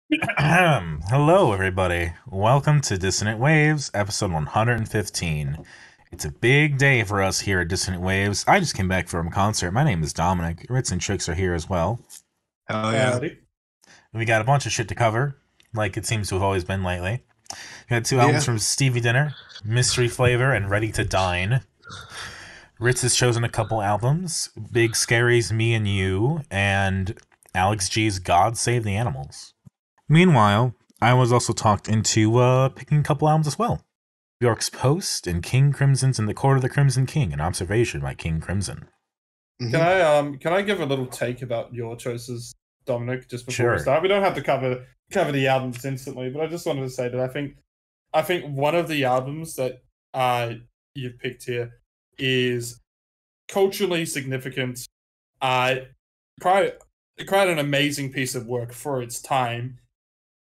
Hello, everybody. Welcome to Dissonant Waves, episode 115. It's a big day for us here at Dissonant Waves. I just came back from a concert. My name is Dominic. Ritz and Trix are here as well. Hell yeah. We got a bunch of shit to cover, like it seems to have always been lately. We had two Yeah. albums from Stevie Dinner, Mystery Flavor, and Ready to Dine. Ritz has chosen a couple albums, Big Scary's Me and You, and Alex G's God Save the Animals. Meanwhile, I was also talked into picking a couple albums as well. Björk's Post and King Crimson's In the Court of the Crimson King, an observation by King Crimson. Can I give a little take about your choices, Dominic, just before we start? We don't have to cover the albums instantly, but I just wanted to say that I think one of the albums that you've picked here is culturally significant, quite an amazing piece of work for its time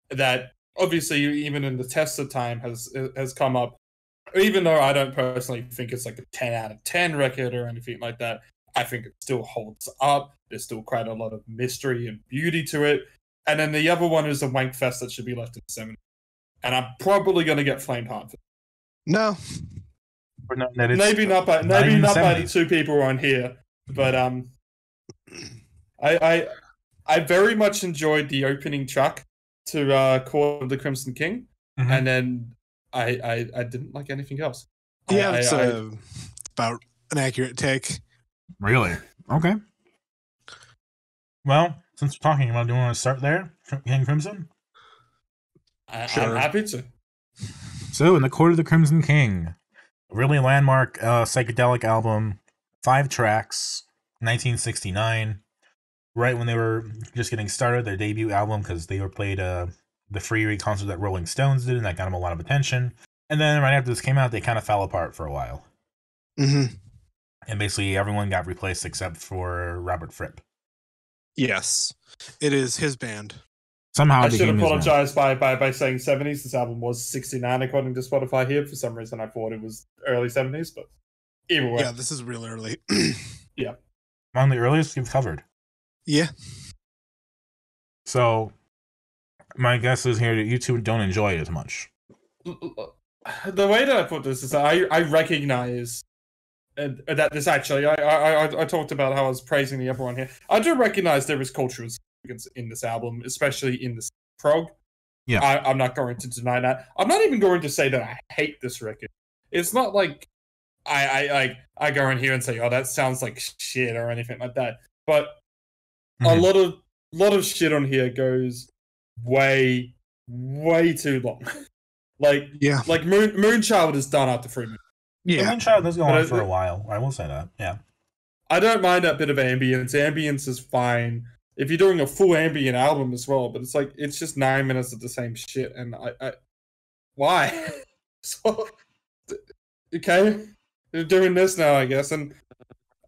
that obviously even in the test of time has come up. Even though I don't personally think it's like a 10 out of 10 record or anything like that, I think it still holds up. There's still quite a lot of mystery and beauty to it. And then the other one is a wank fest that should be left in the 70s. And I'm probably going to get flamed hard for it. No. Maybe not by the two people on here, but I very much enjoyed the opening track to Court of the Crimson King, and then I didn't like anything else. Yeah, it's about an accurate take. Really? Okay. Well, since we're talking about, do you want to start there, King Crimson? Sure. I'm happy to. So, In the Court of the Crimson King, a really landmark psychedelic album, 5 tracks, 1969. Right when they were just getting started, their debut album, because they were played the free concert that Rolling Stones did, and that got them a lot of attention. And then right after this came out, they kind of fell apart for a while. Mm-hmm. And basically everyone got replaced except for Robert Fripp. Yes, it is his band. Somehow I should apologize by saying 70s. This album was 69 according to Spotify here. For some reason, I thought it was early 70s, but either way. Yeah, this is real early. Yeah. One of the earliest you've covered. Yeah. So, my guess is here that you two don't enjoy it as much. The way that I put this is I recognize that this actually, I talked about how I was praising the other one here. I do recognize there is cultural significance in this album, especially in this prog. Yeah. I'm not going to deny that. I'm not even going to say that I hate this record. It's not like I go in here and say, oh, that sounds like shit or anything like that. But a lot of shit on here goes way too long. like Moonchild is done after 3 minutes. Yeah, Moonchild has gone on for a while. I will say that. Yeah, I don't mind that bit of ambience. Ambience is fine if you're doing a full ambient album as well. But it's like it's just 9 minutes of the same shit, and I why? So okay, you're doing this now, I guess, and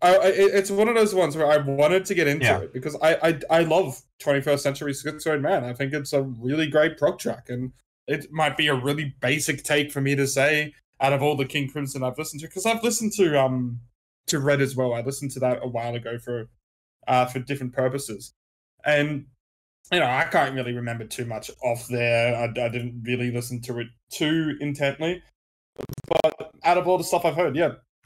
it's one of those ones where I wanted to get into it because I love 21st Century Schizoid Man. I think it's a really great prog track, and it might be a really basic take for me to say out of all the King Crimson I've listened to, because I've listened to Red as well. I listened to that a while ago for different purposes, and I can't really remember too much off there. I didn't really listen to it too intently, but out of all the stuff I've heard,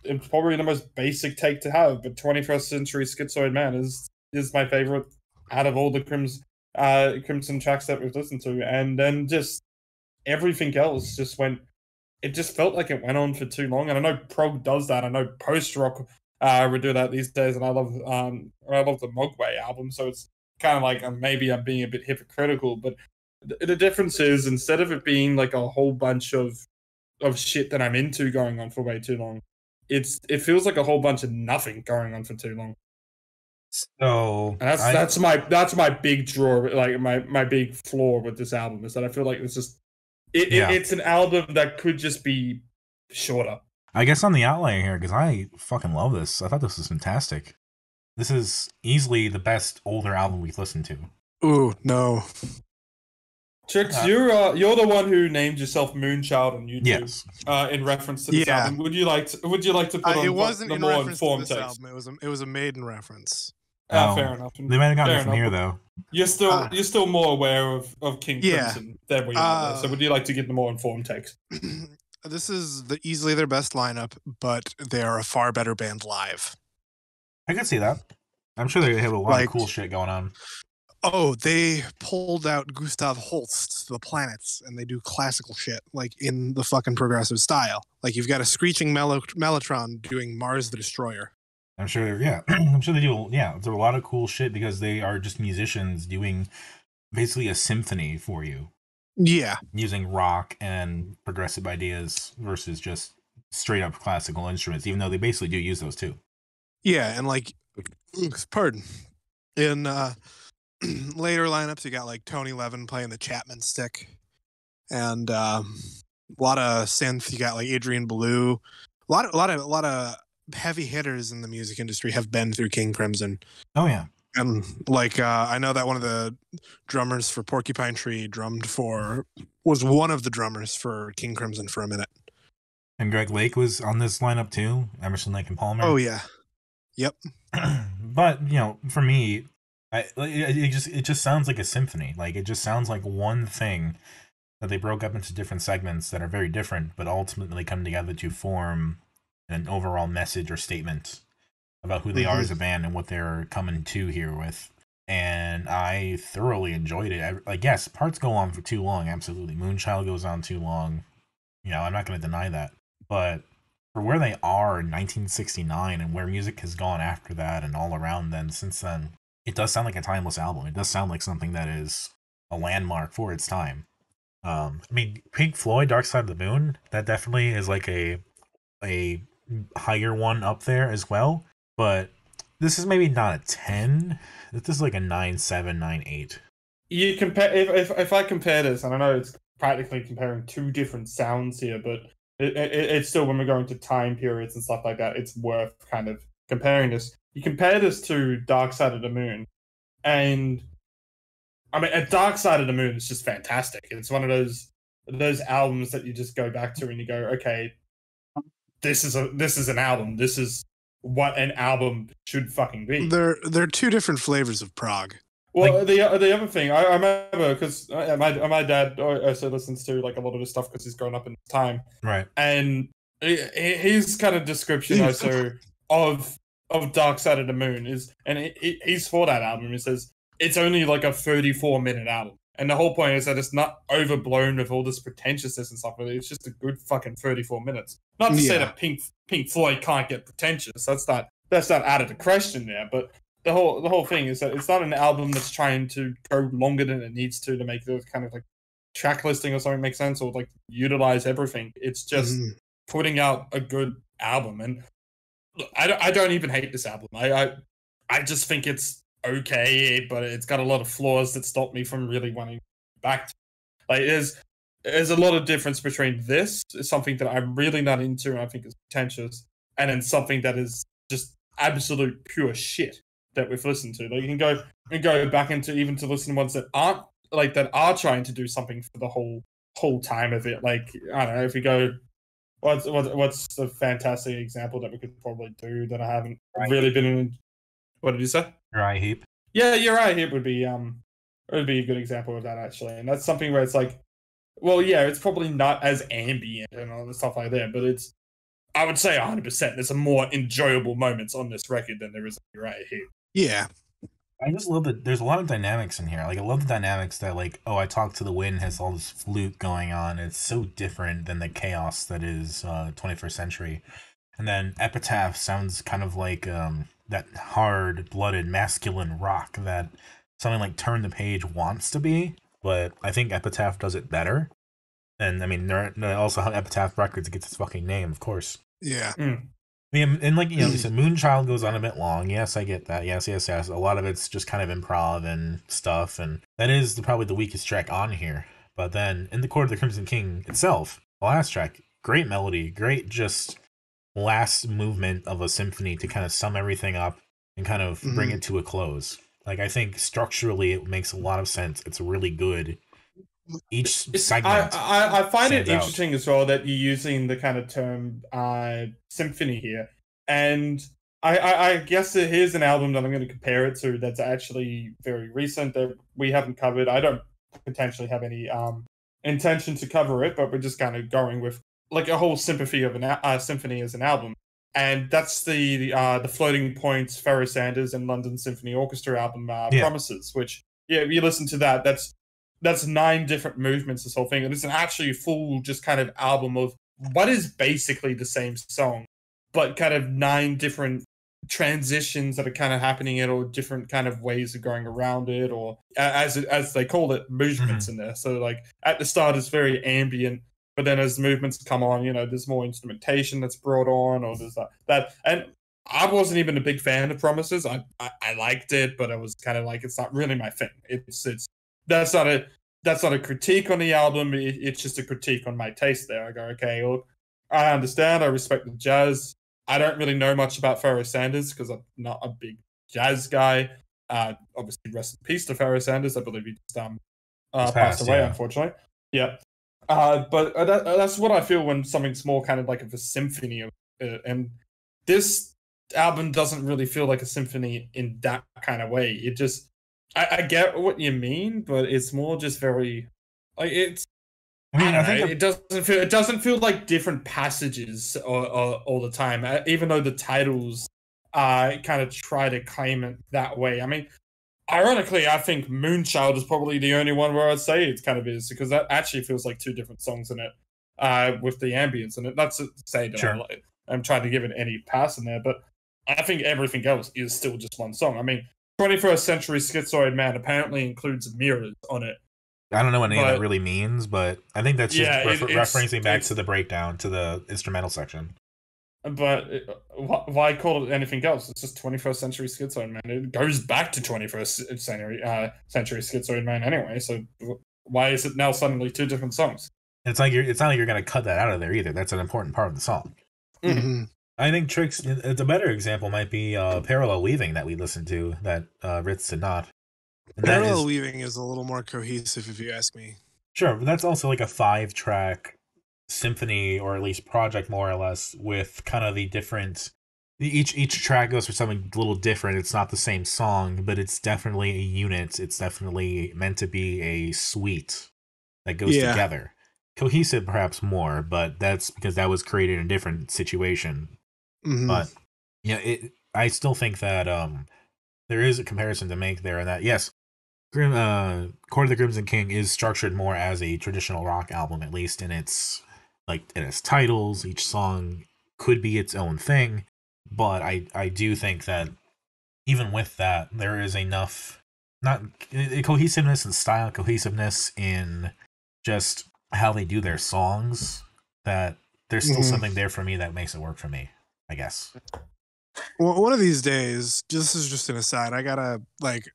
it's probably the most basic take to have, but 21st Century Schizoid Man is my favorite out of all the Crimson tracks that we've listened to. And then just everything else it just felt like it went on for too long. And I know prog does that. I know post-rock would do that these days, and I love the Mogwai album, so it's kind of like maybe I'm being a bit hypocritical, but the difference is, instead of it being like a whole bunch of shit that I'm into going on for way too long, it feels like a whole bunch of nothing going on for too long. So and that's my big draw, like my big flaw with this album, is that I feel like it's just it's an album that could just be shorter. I guess I'm the outlier here because I fucking love this. I thought this was fantastic. This is easily the best older album we've listened to. Ooh, no. Trix, you're the one who named yourself Moonchild on YouTube. Yes. In reference to this album. Would you like to put on it wasn't the in more reference informed to this takes? album. It was a maiden reference. Fair enough. They might have gotten it from here though. You're still more aware of King Yeah. Crimson than we are. So would you like to get the more informed takes? This is easily their best lineup, but they are a far better band live. I can see that. I'm sure they have a lot of cool shit going on. Oh, they pulled out Gustav Holst's The Planets, and they do classical shit, like in the fucking progressive style. Like you've got a screeching mellotron doing Mars the Destroyer. I'm sure, yeah. I'm sure they do, yeah. There's a lot of cool shit because they are just musicians doing basically a symphony for you. Yeah. Using rock and progressive ideas versus just straight up classical instruments, even though they basically do use those too. Yeah, and like, pardon. In later lineups, you got like Tony Levin playing the Chapman stick, and a lot of synth. You got like Adrian Belew. A lot of heavy hitters in the music industry have been through King Crimson. Oh yeah, and like I know that one of the drummers for Porcupine Tree was one of the drummers for King Crimson for a minute. And Greg Lake was on this lineup too. Emerson, Lake and Palmer. Oh yeah, yep. But you know, for me, it just sounds like a symphony. Like it just sounds like one thing that they broke up into different segments that are very different, but ultimately come together to form an overall message or statement about who they are as a band and what they're coming to here with. And I thoroughly enjoyed it. Like, yes, parts go on for too long, absolutely. Moonchild goes on too long. You know, I'm not going to deny that. But for where they are in 1969 and where music has gone after that and all around then, since then, it does sound like a timeless album. It does sound like something that is a landmark for its time. I mean, Pink Floyd, Dark Side of the Moon, that definitely is like a higher one up there as well. But this is maybe not a 10. This is like a 9.7, 9.8. You compare if I compare this, and I know it's practically comparing two different sounds here, but it's still, when we're going to time periods and stuff like that, it's worth kind of comparing this. You compare this to Dark Side of the Moon, and I mean, Dark Side of the Moon is just fantastic. It's one of those albums that you just go back to and you go, okay, this is an album. This is what an album should fucking be. They're two different flavors of prog. Well, like, the other thing, I remember, because my dad also listens to like a lot of this stuff because he's grown up in time, right? And his kind of description also of Dark Side of the Moon is, and he's for that album. He says it's only like a 34-minute album, and the whole point is that it's not overblown with all this pretentiousness and stuff. But it's just a good fucking 34 minutes. Not to say that Pink Floyd can't get pretentious. That's not out of the question there, but. The whole thing is that it's not an album that's trying to go longer than it needs to make the kind of like track listing or something make sense, or like utilize everything. It's just putting out a good album. And look, I don't even hate this album. I just think it's okay, but it's got a lot of flaws that stop me from really wanting back to. Like there's a lot of difference between this is something that I'm really not into and I think is pretentious, and then something that is just absolute pure shit that we've listened to. Like you can go back into even to listen to ones that aren't like that are trying to do something for the whole time of it. Like I don't know, if you go, what's the fantastic example that we could probably do that I haven't really been in? What did you say? Uriah Heep. Yeah, Uriah Heep would be a good example of that actually, and that's something where it's like, well, yeah, it's probably not as ambient and all the stuff like that, but it's, I would say 100%. There's some more enjoyable moments on this record than there is in Uriah Heep. Yeah. I just love that there's a lot of dynamics in here. Like, I love the dynamics that, like, oh, I Talk to the Wind has all this flute going on. It's so different than the chaos that is 21st Century. And then Epitaph sounds kind of like that hard-blooded masculine rock that something like Turn the Page wants to be. But I think Epitaph does it better. And, I mean, they're also how Epitaph Records gets its fucking name, of course. Yeah. I mean, and like, you know, you said Moonchild goes on a bit long. Yes, I get that. Yes. A lot of it's just kind of improv and stuff, and that is probably the weakest track on here. But then, In the Court of the Crimson King itself, the last track, great melody, great just last movement of a symphony to kind of sum everything up and kind of bring it to a close. Like, I think structurally it makes a lot of sense. It's really good. Each segment. I find it interesting as well that you're using the kind of term symphony here, and I guess here's an album that I'm going to compare it to that's actually very recent that we haven't covered. I don't potentially have any intention to cover it, but we're just kind of going with like a whole symphony of symphony as an album, and that's the Floating Points, Pharoah Sanders and London Symphony Orchestra album, Promises. Which, yeah, if you listen to that, that's 9 different movements. This whole thing, and it's an actually full just kind of album of what is basically the same song, but kind of 9 different transitions that are kind of happening in, or different kind of ways of going around it, or as they call it, movements in there. So like at the start it's very ambient, but then as movements come on, there's more instrumentation that's brought on, or there's that. And I wasn't even a big fan of Promises. I liked it, but I was kind of like, it's not really my thing. It's that's not a critique on the album. It's just a critique on my taste there. I go, okay, look, I understand, I respect the jazz. I don't really know much about Pharoah Sanders because I'm not a big jazz guy. Obviously, rest in peace to Pharoah Sanders. I believe he just passed away, unfortunately. Yeah. But that's what I feel when something's more kind of like of a symphony. And this album doesn't really feel like a symphony in that kind of way. It just, I get what you mean, but it's more just very, like, it's, I think it doesn't feel like different passages all the time, even though the titles kind of try to claim it that way. I mean, ironically, I think Moonchild is probably the only one where I'd say it kind of is, because that actually feels like 2 different songs in it, with the ambience in it. Not to say that I'm trying to give it any pass in there, but I think everything else is still just one song. I mean, 21st Century Schizoid Man apparently includes mirrors on it. I don't know what any of that really means, but I think that's just referencing back to the breakdown, to the instrumental section. But why call it anything else? It's just 21st Century Schizoid Man. It goes back to 21st Century Schizoid Man anyway, so why is it now suddenly 2 different songs? It's not like you're going to cut that out of there either. That's an important part of the song. Mm-hmm. I think Trix, it's a better example might be Parallel Weaving that we listened to, that Ritz did not. Parallel Weaving is a little more cohesive, if you ask me. Sure, but that's also like a 5-track symphony, or at least project, more or less, with kind of the different. Each track goes for something a little different. It's not the same song, but it's definitely a unit. It's definitely meant to be a suite that goes together. Cohesive, perhaps more, but that's because that was created in a different situation. Mm-hmm. But I still think that there is a comparison to make there, and that yes. Court of the Crimson King is structured more as a traditional rock album, at least in its titles. Each song could be its own thing, but I do think that even with that, there is enough cohesiveness in style, cohesiveness in just how they do their songs, that there's still something there for me that makes it work for me, I guess. Well, one of these days, this is just an aside, I gotta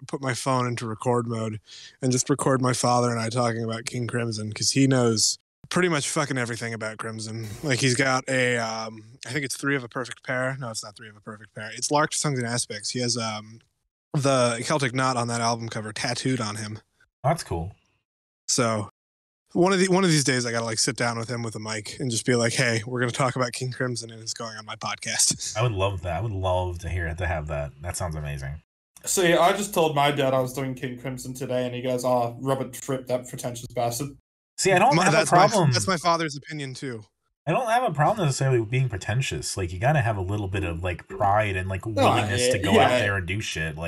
put my phone into record mode and just record my father and I talking about King Crimson, because he knows pretty much fucking everything about Crimson. Like, he's got a, I think it's 3 of a Perfect Pair. No, it's not 3 of a Perfect Pair. It's Lark, Songs, and Aspects. He has the Celtic knot on that album cover tattooed on him. That's cool. So one of these days, I gotta sit down with him with a mic and just be like, "Hey, we're gonna talk about King Crimson, and it's going on my podcast." I would love that. I would love to have that. That sounds amazing. See, I just told my dad I was doing King Crimson today, and he goes, "Oh, Robert Fripp, that pretentious bastard." See, I don't have a problem. That's my father's opinion too. I don't have a problem necessarily with being pretentious. Like, you gotta have a little bit of pride and willingness to go out there and do shit.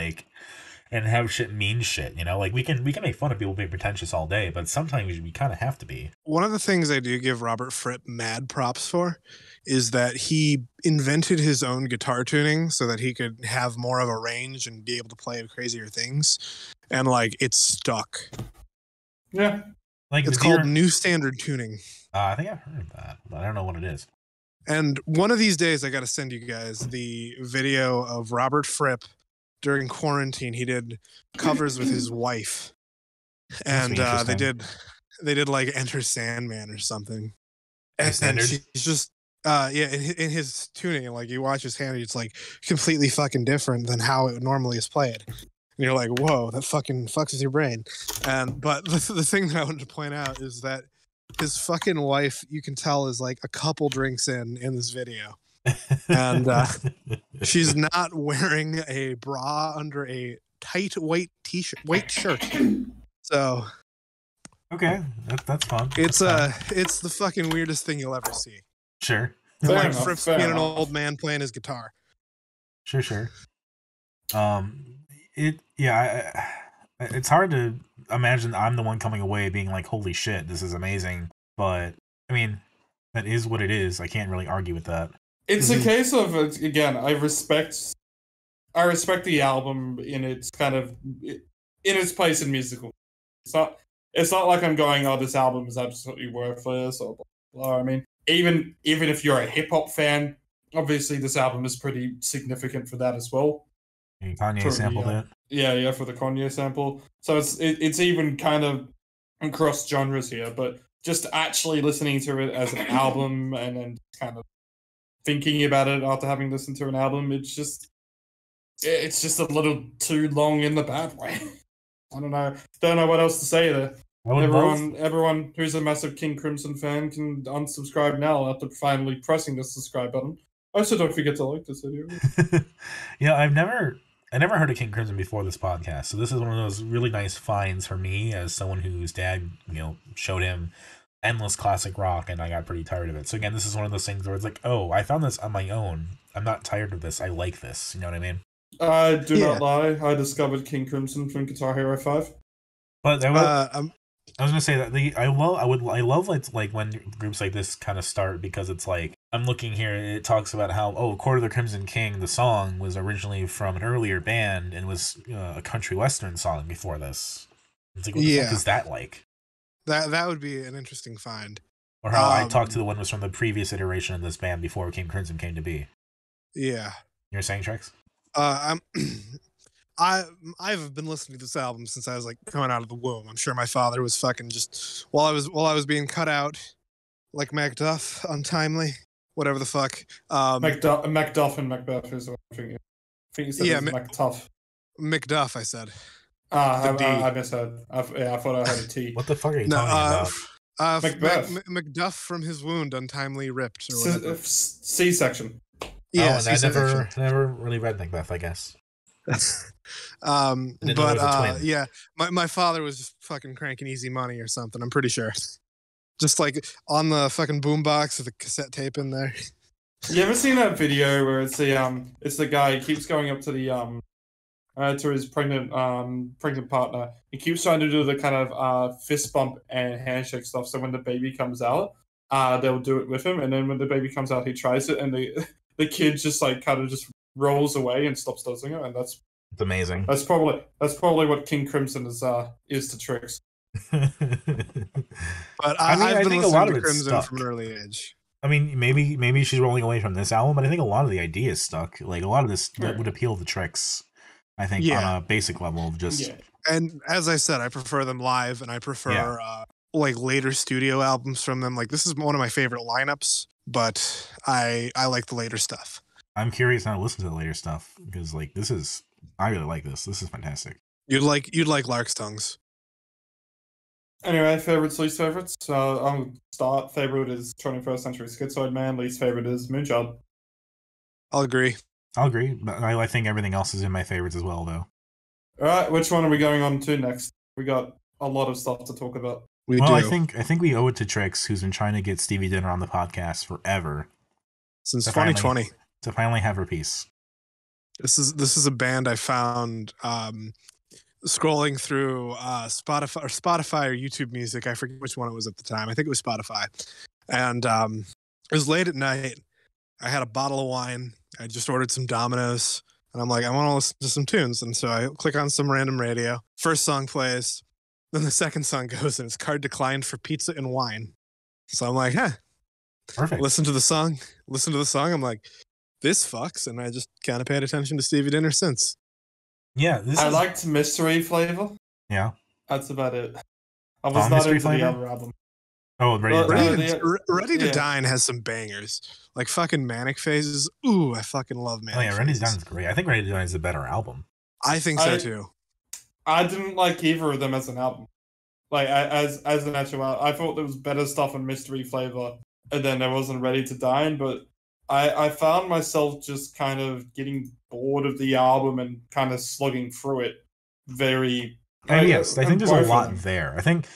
And have shit mean shit, we can make fun of people being pretentious all day, but sometimes we kind of have to be. One of the things I do give Robert Fripp mad props for is that he invented his own guitar tuning so that he could have more of a range and be able to play crazier things, and it's stuck. Yeah, it's called New Standard Tuning. I think I've heard of that, but I don't know what it is. And one of these days, I got to send you guys the video of Robert Fripp. During quarantine, he did covers with his wife, and they did Enter Sandman or something. And she's just in his tuning, and you watch his hand, it's completely fucking different than how it normally is played. And you're like, whoa, that fucking fucks with your brain. But the thing that I wanted to point out is that his fucking wife, you can tell, is a couple drinks in this video. and she's not wearing a bra under a tight white shirt. So Okay, that's fun. it's That's fun. it's the fucking weirdest thing you'll ever see. Sure. Fair Like enough, Fripp's fair being an enough. old man playing his guitar. Sure. It's hard to imagine I'm the one coming away being like, holy shit, this is amazing. But I mean, that is what it is. I can't really argue with that. It's a case of, again, I respect the album in its place in musical. It's not like I'm going, oh, this album is absolutely worthless or blah, blah. I mean, even if you're a hip hop fan, obviously this album is pretty significant for that as well. And Kanye sampled it. Yeah, for the Kanye sample. So it's even kind of across genres here, but just actually listening to it as an album and then kind of thinking about it after having listened to an album, it's just a little too long in the bad way. I don't know what else to say there. Everyone who's a massive King Crimson fan can unsubscribe now after finally pressing the subscribe button. Also, don't forget to like this video. Yeah, I never heard of King Crimson before this podcast, so this is one of those really nice finds for me as someone whose dad, showed him endless classic rock, and I got pretty tired of it. So again, this is one of those things where it's like, oh, I found this on my own. I'm not tired of this. I like this. You know what I mean? I do not lie. I discovered King Crimson from Guitar Hero 5. But I was gonna say that I love like when groups like this kind of start, because it's like, I'm looking here, it talks about how Court of the Crimson King, the song, was originally from an earlier band and was a country western song before this. It's like, what the fuck is that like? That would be an interesting find. Or how I talked to the one was from the previous iteration of this band before King Crimson came to be. Yeah. You're saying, Trix? I've been listening to this album since I was like coming out of the womb. I'm sure my father was fucking just while I was being cut out like Macduff, untimely, whatever the fuck. Macduff and Macbeth is what I'm thinking. I think you said Macduff. Macduff, I said. I misheard. I thought I had a T. What the fuck are you talking about? Macbeth. Macduff from his wound, untimely ripped. Or whatever. C-section. Yeah, and I never really read Macbeth, I guess. Yeah, my father was just fucking cranking Easy Money or something. I'm pretty sure. Just like on the fucking boombox with a cassette tape in there. You ever seen that video where it's the guy, he keeps going up to the to his pregnant partner. He keeps trying to do the kind of fist bump and handshake stuff. So when the baby comes out, they'll do it with him, and then when the baby comes out, he tries it, and the kid just like kind of just rolls away and stops doing it, and it's amazing. That's probably what King Crimson is to Trix. But I think a lot of Crimson stuck from an early age. I mean, maybe she's rolling away from this album, but I think a lot of the ideas stuck. Like a lot of this would appeal to Trix. I think on a basic level of just. Yeah. And as I said, I prefer them live, and I prefer like later studio albums from them. Like this is one of my favorite lineups, but I like the later stuff. I'm curious now to listen to the later stuff because like I really like this. This is fantastic. You'd like Lark's Tongues. Anyway, favorites, least favorites. I'll start. Favorite is 21st Century Schizoid Man. Least favorite is Moonchild. I'll agree. But I think everything else is in my favorites as well, though. All right, which one are we going on to next? We got a lot of stuff to talk about. We do. I think we owe it to Trix, who's been trying to get Stevie Dinner on the podcast forever since 2020 to finally have her piece. This is a band I found scrolling through Spotify or YouTube Music. I forget which one it was at the time. I think it was Spotify. And it was late at night. I had a bottle of wine. I just ordered some Domino's. And I'm like, I want to listen to some tunes. And so I click on some random radio. First song plays. Then the second song goes, and it's card declined for pizza and wine. So I'm like, perfect. Listen to the song. I'm like, this fucks. And I just kind of paid attention to Stevie Dinner since. Yeah. I liked Mystery Flavor. Yeah. That's about it. I was not into the other album. Oh, Ready to Dine has some bangers. Like fucking Manic Phases. Ooh, I fucking love Manic Phases. Ready to Dine is great. I think Ready to Dine is a better album. I think so too. I didn't like either of them as an album. Like as an actual album. I thought there was better stuff in Mystery Flavor, and then there wasn't Ready to Dine, but I found myself just kind of getting bored of the album and kind of slugging through it very. And yes, I think there's a both of lot them. there. I think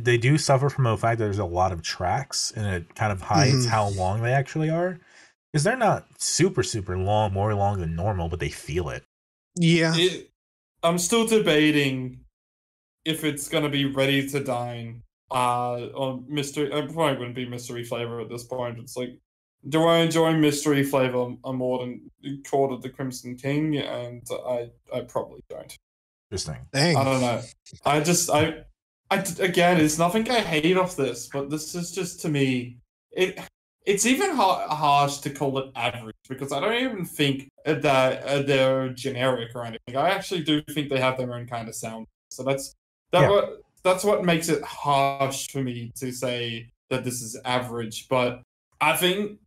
they do suffer from the fact that there's a lot of tracks, and it kind of hides Mhm. how long they actually are. Because they're not super long, more long than normal, but they feel it. Yeah. I'm still debating if it's gonna be Ready to Dine, or Mystery. It probably wouldn't be Mystery Flavor at this point. It's like, do I enjoy Mystery Flavor more than Court of the Crimson King? And I probably don't. Interesting. Dang. I don't know. Again, it's nothing I hate off this, but this is just, to me, it's even harsh to call it average, because I don't even think that they're generic or anything. I actually do think they have their own kind of sound. So that's what makes it harsh for me to say that this is average. But I think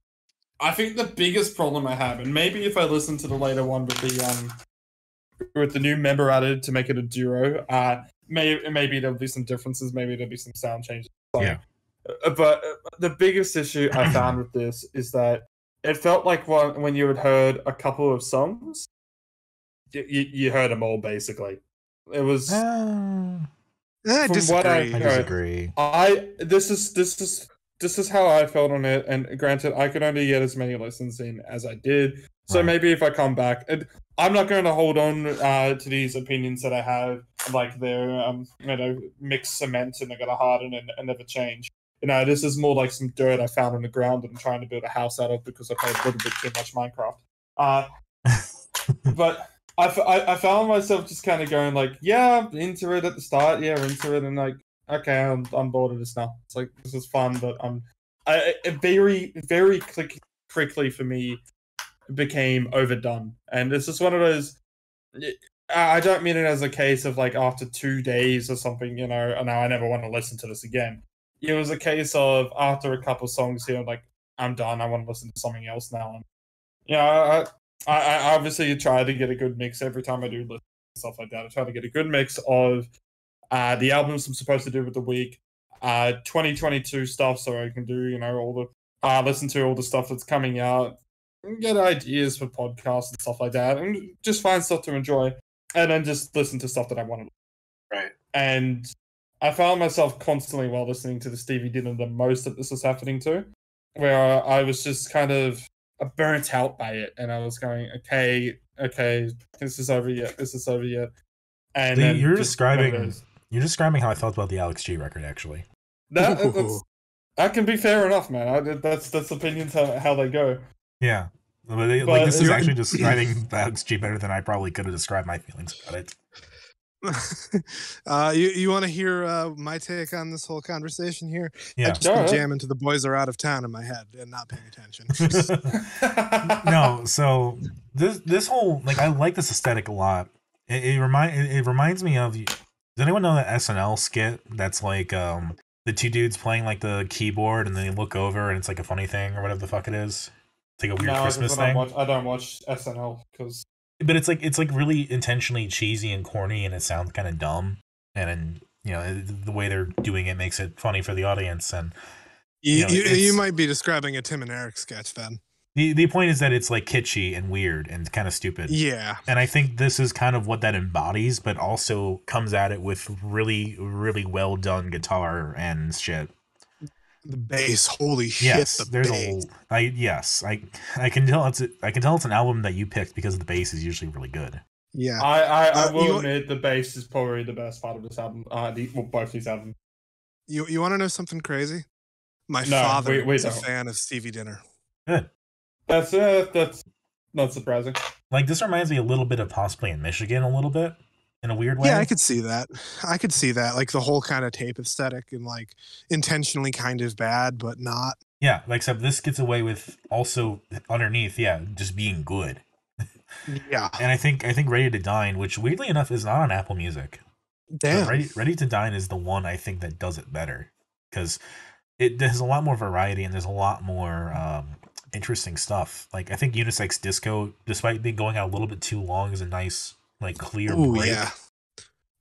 the biggest problem I have, and maybe if I listen to the later one with the new member added to make it a duo, maybe there'll be some differences, maybe there'll be some sound changes. Yeah. But the biggest issue I found with this is that it felt like when you had heard a couple of songs, you heard them all basically. It was I from disagree. what I I heard. disagree. This is how I felt on it, and granted, I could only get as many listens in as I did. So Right. maybe if I come back, and I'm not going to hold on to these opinions that I have, like they're mixed cement and they're going to harden and never change. This is more like some dirt I found on the ground and I'm trying to build a house out of because I played a little bit too much Minecraft. But I found myself just kind of going like, yeah, I'm into it at the start, yeah, into it, and like, okay, I'm bored of this now. It's like, this is fun, but it very, very quickly for me became overdone. And it's just one of those, I don't mean it as a case of like after 2 days or something, now I never want to listen to this again. It was a case of after a couple songs here, like, I'm done, I want to listen to something else now. And I obviously try to get a good mix every time I do listen to stuff like that. I try to get a good mix of the albums I'm supposed to do with the week, 2022 stuff, so I can do, all the listen to all the stuff that's coming out, and get ideas for podcasts and stuff like that, and just find stuff to enjoy, and then just listen to stuff that I want to. Right. And I found myself constantly while listening to the Stevie Dinner the most that this was happening to, where I was just kind of burnt out by it, and I was going, okay, this is over yet. And See, then you're just describing how I felt about the Alex G record, actually. that can be fair enough, man. That's opinions how they go. Yeah. But this is actually describing the Alex G better than I probably could have described my feelings about it. You want to hear my take on this whole conversation here? Yeah. I just been jamming to the boys are out of town in my head and not paying attention. No, so this whole, like, I like this aesthetic a lot. It reminds me of, does anyone know that SNL skit that's like the two dudes playing like the keyboard and then they look over and it's like a funny thing or whatever the fuck it is? It's like a weird Christmas thing. I don't watch SNL because. But it's like really intentionally cheesy and corny, and it sounds kind of dumb. And the way they're doing it makes it funny for the audience. And you might be describing a Tim and Eric sketch then. The point is that it's like kitschy and weird and kind of stupid. Yeah. And I think this is kind of what that embodies, but also comes at it with really, really well done guitar and shit. The bass, holy shit! Yes, the there's bass. I can tell it's an album that you picked because the bass is usually really good. Yeah, I will admit the bass is probably the best part of this album. Both these albums. You want to know something crazy? My father is a fan of Stevie Dinner. Good. That's not surprising. Like, this reminds me a little bit of possibly in Michigan, a little bit. In a weird way. Yeah, I could see that. Like the whole kind of tape aesthetic and like intentionally kind of bad, but not. Yeah, except this gets away with also underneath, just being good. Yeah. And I think Ready to Dine, which weirdly enough is not on Apple Music. Damn. Ready to Dine is the one I think that does it better because there's a lot more variety and there's a lot more interesting stuff. Like, I think Unisex Disco, despite being going out a little bit too long, is a nice, like, clear break. Yeah.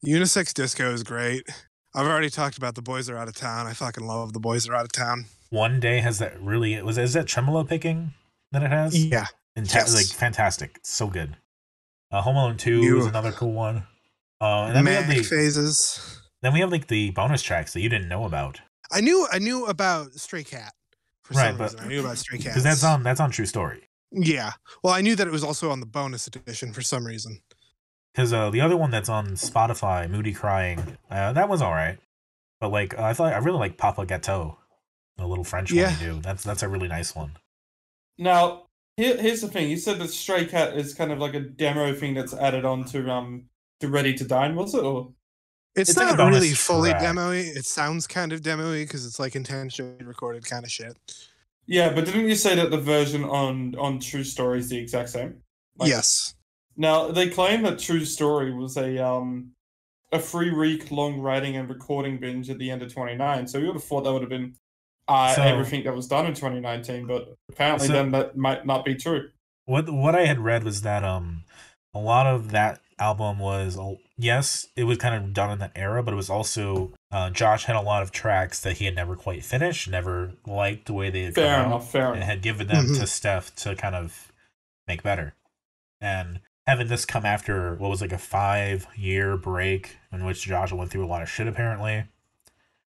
Unisex Disco is great. I've already talked about The Boys Are Out of Town. I fucking love The Boys Are Out of Town. One Day has that really... Is that tremolo picking? that it has. Yeah. And Yes. like fantastic. It's so good. Home Alone 2 You- is another cool one. And then we have Mac phases. then we have like the bonus tracks that you didn't know about. I knew about Stray Cat for Right, some but- reason. I knew about Stray Cat Because that's on True Story. Yeah. Well, I knew that it was also on the bonus edition for some reason. Because the other one that's on Spotify, Moody Crying, that was all right. But like I really like Papa Gâteau, the little French one they do. That's a really nice one. Now, here's the thing. You said that Stray Cat is kind of like a demo thing that's added on to Ready to Dine, was it? Or It's like a not bonus really fully track. demo-y. It sounds kind of demo-y because it's like intentionally recorded kind of shit. yeah, but didn't you say that the version on True Story is the exact same? Like- Yes. Now they claim that True Story was a 3-week long writing and recording binge at the end of 2019. So you would have thought that would have been everything that was done in 2019, but apparently then that might not be true. What I had read was that a lot of that album was yes, it was kind of done in that era, but it was also Josh had a lot of tracks that he had never quite finished, never liked the way they had Fair come out, enough, fair and enough. had given them to Steph to kind of make better. And having this come after what was like a 5-year break in which Josh went through a lot of shit apparently.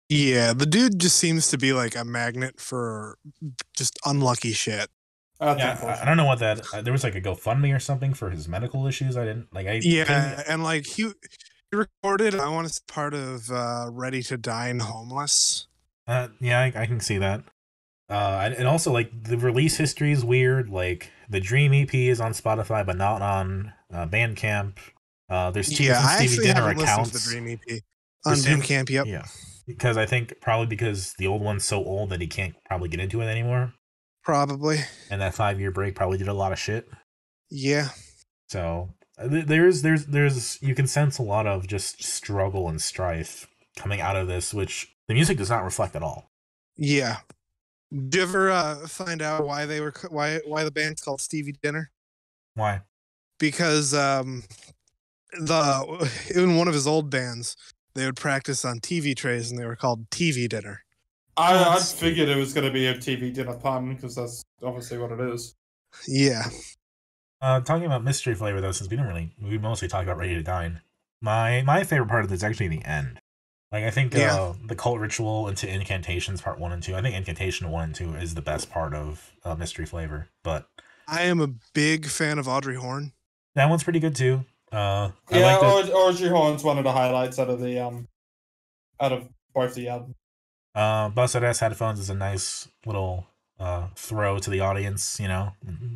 Yeah, the dude just seems to be like a magnet for just unlucky shit. I don't know what that. There was like a GoFundMe or something for his medical issues. I didn't like. And like he recorded. I want to say part of "Ready to Dine Homeless." Yeah, I can see that. And also like the release history is weird. Like the Dream EP is on Spotify, but not on Bandcamp. There's two different I Stevie actually Dinner haven't listened accounts. to the Dream EP on Bandcamp. Yep. Yeah, because I think probably because the old one's so old that he can't probably get into it anymore. Probably. And that 5-year break probably did a lot of shit. Yeah. So there's you can sense a lot of just struggle and strife coming out of this, which the music does not reflect at all. Yeah. Did you ever find out why the band's called Stevie Dinner? Why? Because in one of his old bands, they would practice on TV trays and they were called TV Dinner. I figured it was going to be a TV dinner pun because that's obviously what it is. Yeah. Talking about mystery flavor though, since we mostly talk about Ready to Dine. My favorite part of this is actually the end. Like I think the cult ritual into Incantations part 1 and 2. I think Incantation 1 and 2 is the best part of mystery flavor. But I am a big fan of Audrey Horne. that one's pretty good too. Audrey Horne's one of the highlights out of both the albums. Busted Ass Headphones is a nice little throw to the audience, you know.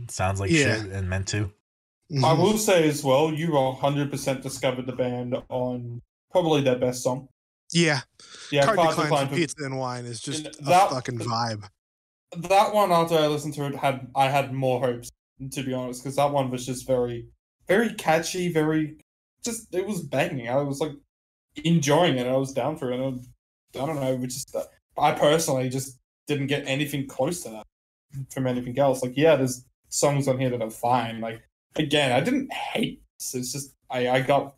Sounds like shit and meant to. I will say as well, you 100% discovered the band on probably their best song. Yeah. Yeah, Card Decline for Pizza and Wine is just a fucking vibe. That one, after I listened to it, I had more hopes, to be honest, because that one was just very, very catchy, it was banging. I was like enjoying it. I was down for it. I don't know, I personally just didn't get anything close to that from anything else. Like, yeah, there's songs on here that are fine. Like, again, I didn't hate this. It's just I got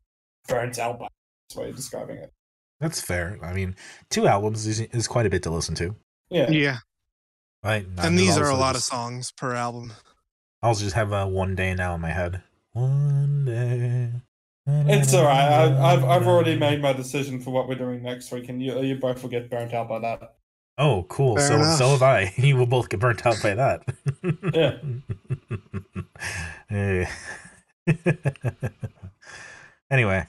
burnt out by this way of describing it. That's fair. I mean, 2 albums is quite a bit to listen to. Yeah. Yeah. Right. And these are a lot of songs per album. I'll just have One Day now in my head. One day. It's alright. I've already made my decision for what we're doing next week, and you both will get burnt out by that. Oh, cool. Fair so enough. have I. You will both get burnt out by that. Yeah. Anyway,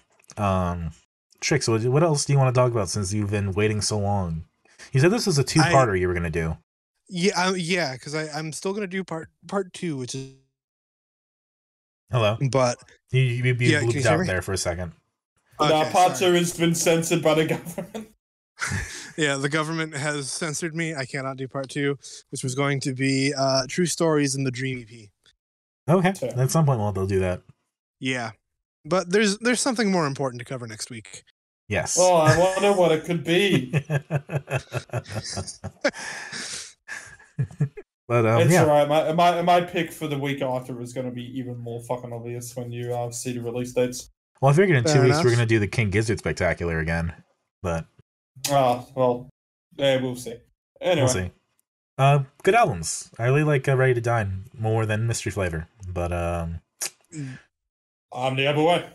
Trix, what else do you want to talk about since you've been waiting so long? You said this was a 2-parter you were going to do. Yeah, because I'm still gonna do part 2, which is Hello. But you bleeped out there for a second. Now, part 2 has been censored by the government. Yeah, the government has censored me. I cannot do part 2, which was going to be True Stories in the Dream EP. Okay, at some point they'll do that. Yeah, but there's something more important to cover next week. Yes. Oh, I wonder what it could be. But it's yeah. alright. My pick for the week after is going to be even more fucking obvious when you see the release dates. Well, I figured in 2 Fair weeks enough. we're going to do the King Gizzard Spectacular again, but Well, yeah, we'll see. Anyway, we'll see. Good albums. I really like Ready to Dine more than Mystery Flavor, but I'm the other way.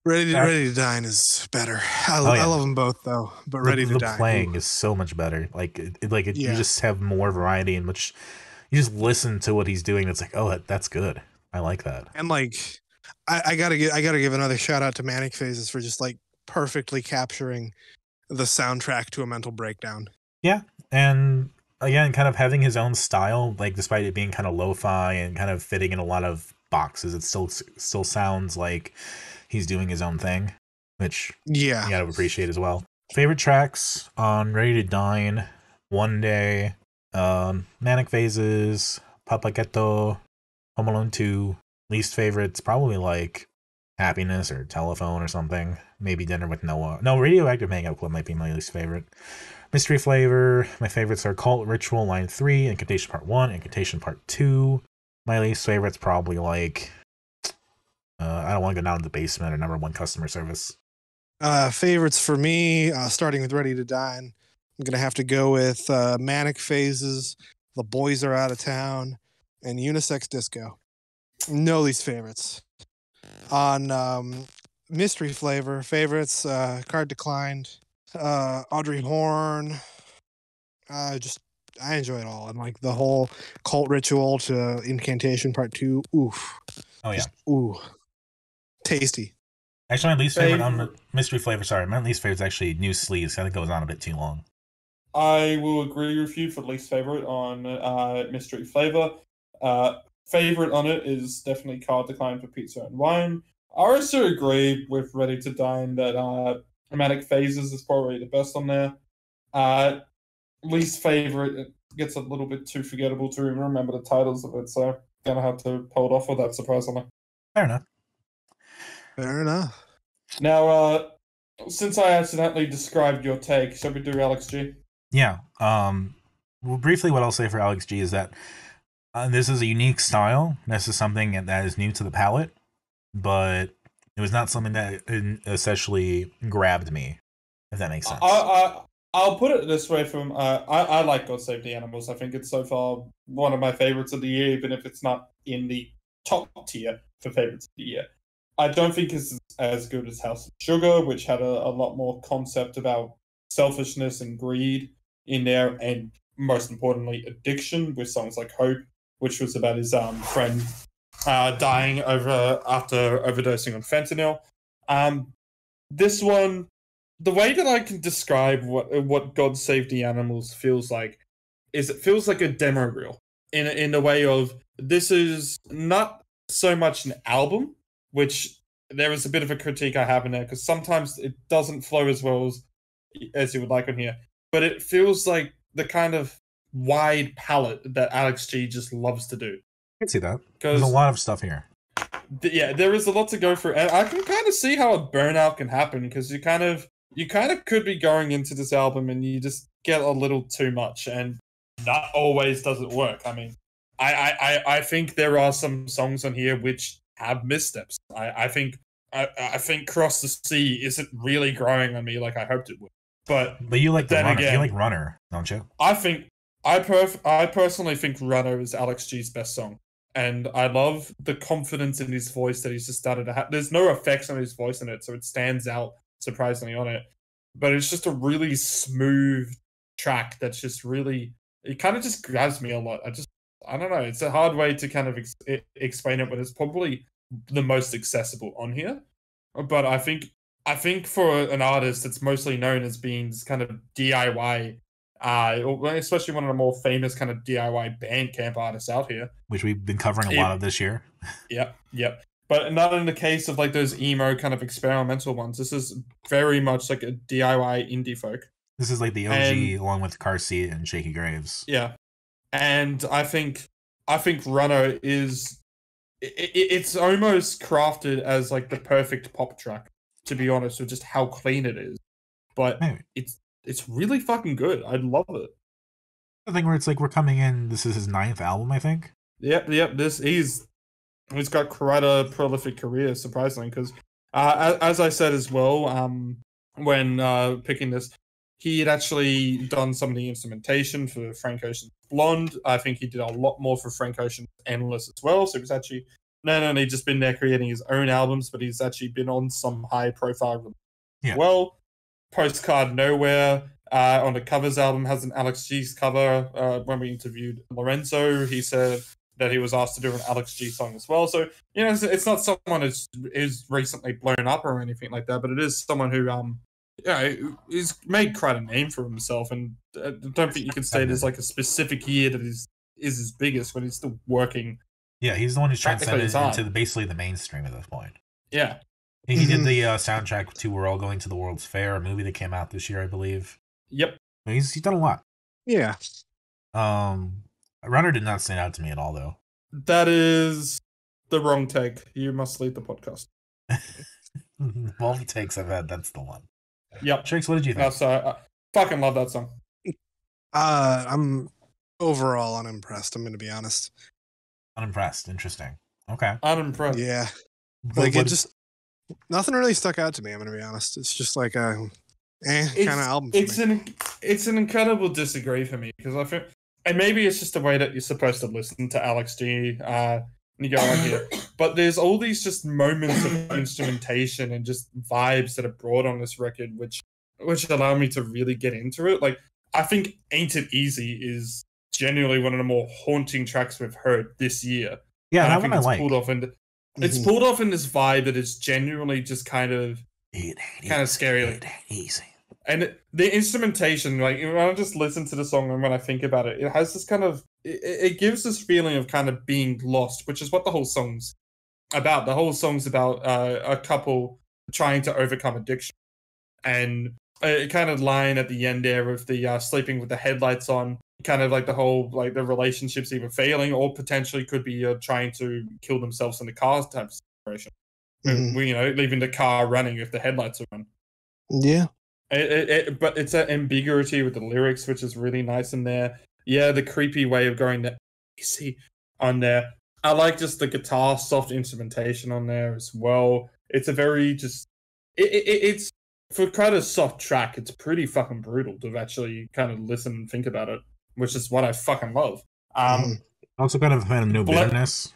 Ready to Dine is better. I love them both though, but Ready to the Dine. playing Ooh. is so much better. Like you Yeah. just have more variety in which you just listen to what he's doing. It's like, oh, that's good. I like that. And like, I gotta give another shout out to Manic Phases for just like perfectly capturing the soundtrack to a mental breakdown. Yeah, and again, kind of having his own style, like despite it being kind of lo-fi and kind of fitting in a lot of boxes, it still sounds like he's doing his own thing, which Yeah. you gotta appreciate as well. Favorite tracks on Ready to Dine, One Day, Manic Phases, Papagetto, Home Alone 2. Least favorites, probably like Happiness or Telephone or something. Maybe Dinner with Noah. No, Radioactive Hangout Club might be my least favorite. Mystery Flavor. My favorites are Cult Ritual Line 3, Incantation Part 1, Incantation Part 2. My least favorite's probably like I don't want to go down to the basement or number one customer service. Favorites for me, starting with Ready to Dine. I'm gonna have to go with Manic Phases, The Boys Are Out of Town, and Unisex Disco. No least favorites. On Mystery Flavor, favorites, Card Declined, Audrey Horn. I enjoy it all. And like the whole Cult Ritual to Incantation Part 2. Oof. Oh, yeah. Ooh. Tasty. Actually, my least favorite on the Mystery Flavor, sorry, my least favorite is actually New Sleeves. I think it goes on a bit too long. I will agree with you for least favorite on Mystery Flavor. Favorite on it is definitely Card Decline for Pizza and Wine. I also agree with Ready to Dine that Manic Phases is probably the best on there. Least favorite, it gets a little bit too forgettable to even remember the titles of it, so gonna have to hold off with that surprisingly. Fair enough. Fair enough. Now, since I accidentally described your take, shall we do Alex G? Yeah. Well, briefly, what I'll say for Alex G is that this is a unique style. This is something that is new to the palette, but it was not something that essentially grabbed me, if that makes sense. I'll put it this way: I like God Save the Animals. I think it's so far one of my favorites of the year, even if it's not in the top tier for favorites of the year. I don't think it's as good as House of Sugar, which had a lot more concept about selfishness and greed in there, and most importantly, addiction with songs like Hope, which was about his friend dying after overdosing on fentanyl. This one, the way that I can describe what God Save the Animals feels like is it feels like a demo reel in the way of this is not so much an album, which there is a bit of a critique I have in there because sometimes it doesn't flow as well as you would like on here, but it feels like the kind of wide palette that Alex G just loves to do. I can see that. There's a lot of stuff here. Yeah, there is a lot to go through, and I can kind of see how a burnout can happen because you kind of could be going into this album and you just get a little too much, and not always does it work. I mean, I think there are some songs on here which have missteps. I think Cross the Sea isn't really growing on me like I hoped it would. But you like the Runner. You like Runner, don't you? I personally think Runner is Alex G's best song. And I love the confidence in his voice that he's just started to have. There's no effects on his voice in it, so it stands out surprisingly on it. But it's just a really smooth track that's just really, it kind of just grabs me a lot. I don't know. It's a hard way to kind of explain it, but it's probably the most accessible on here. But I think for an artist that's mostly known as being kind of DIY, especially one of the more famous kind of DIY Bandcamp artists out here, which we've been covering a lot of this year. Yep. But not in the case of like those emo kind of experimental ones. This is very much like a DIY indie folk. This is like the OG along with Car Seat and Shaky Graves. Yeah. And I think Runner is it's almost crafted as like the perfect pop track, to be honest, with just how clean it is. But it's really fucking good. I love it. The thing where it's like we're coming in, this is his 9th album, I think. Yep. He's got quite a prolific career, surprisingly, because as I said as well, when picking this, he had actually done some of the instrumentation for Frank Ocean's Blonde. I think he did a lot more for Frank Ocean's Endless as well. So he's actually not only just been there creating his own albums, but he's actually been on some high-profile as well. Postcard Nowhere on the covers album has an Alex G's cover. When we interviewed Lorenzo, he said that he was asked to do an Alex G song as well. So, it's not someone who's recently blown up or anything like that, but it is someone who he's made quite a name for himself, and I don't think you can say there's like a specific year that is his biggest when he's still working. Yeah, he's the one who's transcended into basically the mainstream at this point. Yeah. He did the soundtrack to We're All Going to the World's Fair, a movie that came out this year, I believe. Yep. He's done a lot. Yeah. Runner did not stand out to me at all, though. That is the wrong take. You must leave the podcast. All the takes I've had, that's the one. Yep. Trix, what did you think? I fucking love that song. I'm overall unimpressed, I'm going to be honest. Unimpressed. Interesting. Okay. Unimpressed. Yeah. Like, it just... Nothing really stuck out to me, I'm going to be honest. It's just like a kind of album for me. It's an incredible disagree for me, because I feel... And maybe it's just the way that you're supposed to listen to Alex G. And you go on here. But there's all these just moments of instrumentation and just vibes that are brought on this record, which allow me to really get into it. Like, I think Ain't It Easy is genuinely one of the more haunting tracks we've heard this year. Yeah, and that one I like. It's pulled off in this vibe that is genuinely just kind of scary. It ain't easy. And the instrumentation, like, when I just listen to the song and when I think about it, it has this kind of... It gives this feeling of kind of being lost, which is what the whole song's about. The whole song's about a couple trying to overcome addiction. And a kind of line at the end there of the sleeping with the headlights on, kind of like the whole, like, the relationship's either failing or potentially could be trying to kill themselves in the car type of situation. Leaving the car running if the headlights are on. Yeah. But it's an ambiguity with the lyrics, which is really nice in there. Yeah, the creepy way of going that easy on there. I like just the guitar soft instrumentation on there as well. It's a very just... It's for quite a soft track, it's pretty fucking brutal to actually kind of listen and think about it, which is what I fucking love. Also kind of a fan of No Bitterness.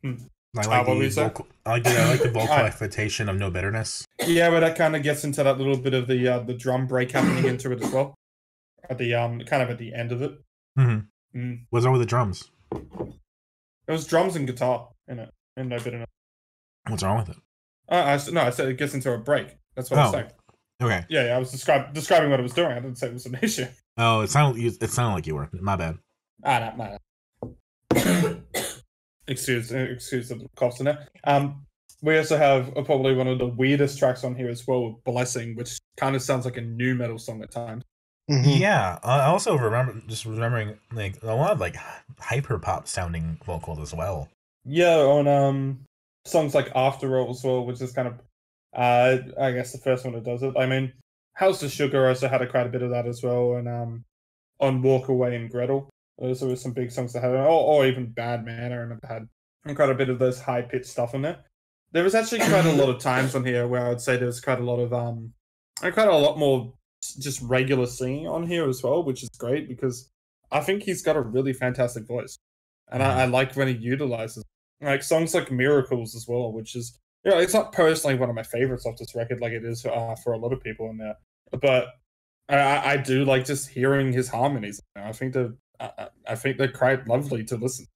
I like the vocal affectation of No Bitterness. Yeah, but that kind of gets into that little bit of the drum break happening into it as well. At the kind of at the end of it. What's wrong with the drums? It was drums and guitar in it, and No Bitterness. What's wrong with it? I said it gets into a break. That's what I was saying. Okay. Yeah, I was describing what it was doing. I didn't say it was an issue. Oh, it sounded like you were. My bad. Not my bad. Excuse the coughs in there. We also have probably one of the weirdest tracks on here as well, Blessing, which kind of sounds like a new metal song at times. Yeah, I also remembering like a lot of like hyper pop sounding vocals as well. Yeah, on songs like After All as well, which is kind of I guess the first one that does it. I mean, House of Sugar also had quite a bit of that as well, and on Walk Away and Gretel. Those were some big songs that had, or even Bad Man, I remember had quite a bit of those high pitched stuff on there. There was actually quite a lot of times on here where I would say there was quite a lot more just regular singing on here as well, which is great because I think he's got a really fantastic voice, and I like when he utilizes like songs like Miracles as well, which is it's not personally one of my favorites off this record like it is for a lot of people in there, but I do like just hearing his harmonies. I think they're quite lovely to listen.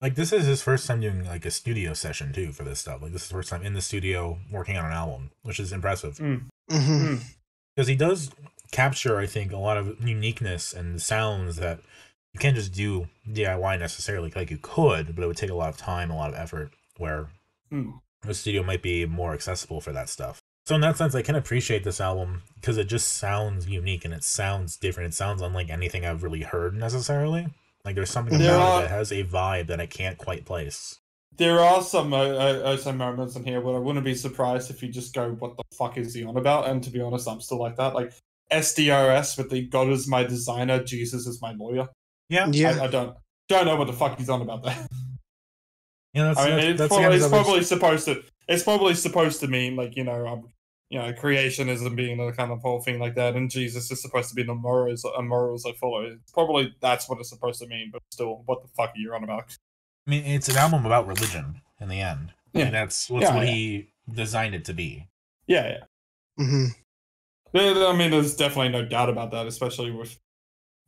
Like, this is his first time doing like a studio session too for this stuff. Like, this is the first time in the studio working on an album, which is impressive. Because he does capture, I think, a lot of uniqueness and sounds that you can't just do DIY necessarily. Like, you could, but it would take a lot of time, a lot of effort, where the studio might be more accessible for that stuff. So in that sense, I can appreciate this album because it just sounds unique and it sounds different. It sounds unlike anything I've really heard necessarily. Like, there's something about it that has a vibe that I can't quite place. There are some moments in here where I wouldn't be surprised if you just go, what the fuck is he on about? And to be honest, I'm still like that. Like, SDRS with the God is my designer, Jesus is my lawyer. Yeah. I don't know what the fuck he's on about there. Yeah, it's probably supposed to mean, like, creationism being the kind of whole thing like that, and Jesus is supposed to be the morals I follow. Probably that's what it's supposed to mean, but still, what the fuck are you on about? I mean, it's an album about religion in the end. Yeah. Like, that's what he designed it to be. Yeah. Mm-hmm. I mean, there's definitely no doubt about that, especially with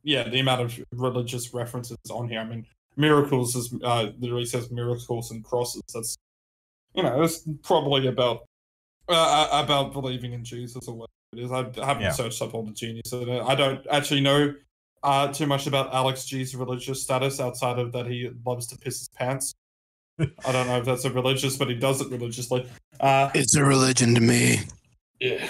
the amount of religious references on here. I mean, miracles is literally says miracles and crosses. That's it's probably about believing in Jesus or what it is. I haven't searched up all the genius. I don't actually know too much about Alex G's religious status outside of that he loves to piss his pants. I don't know if that's a religious, but he does it religiously. It's a religion to me. Yeah.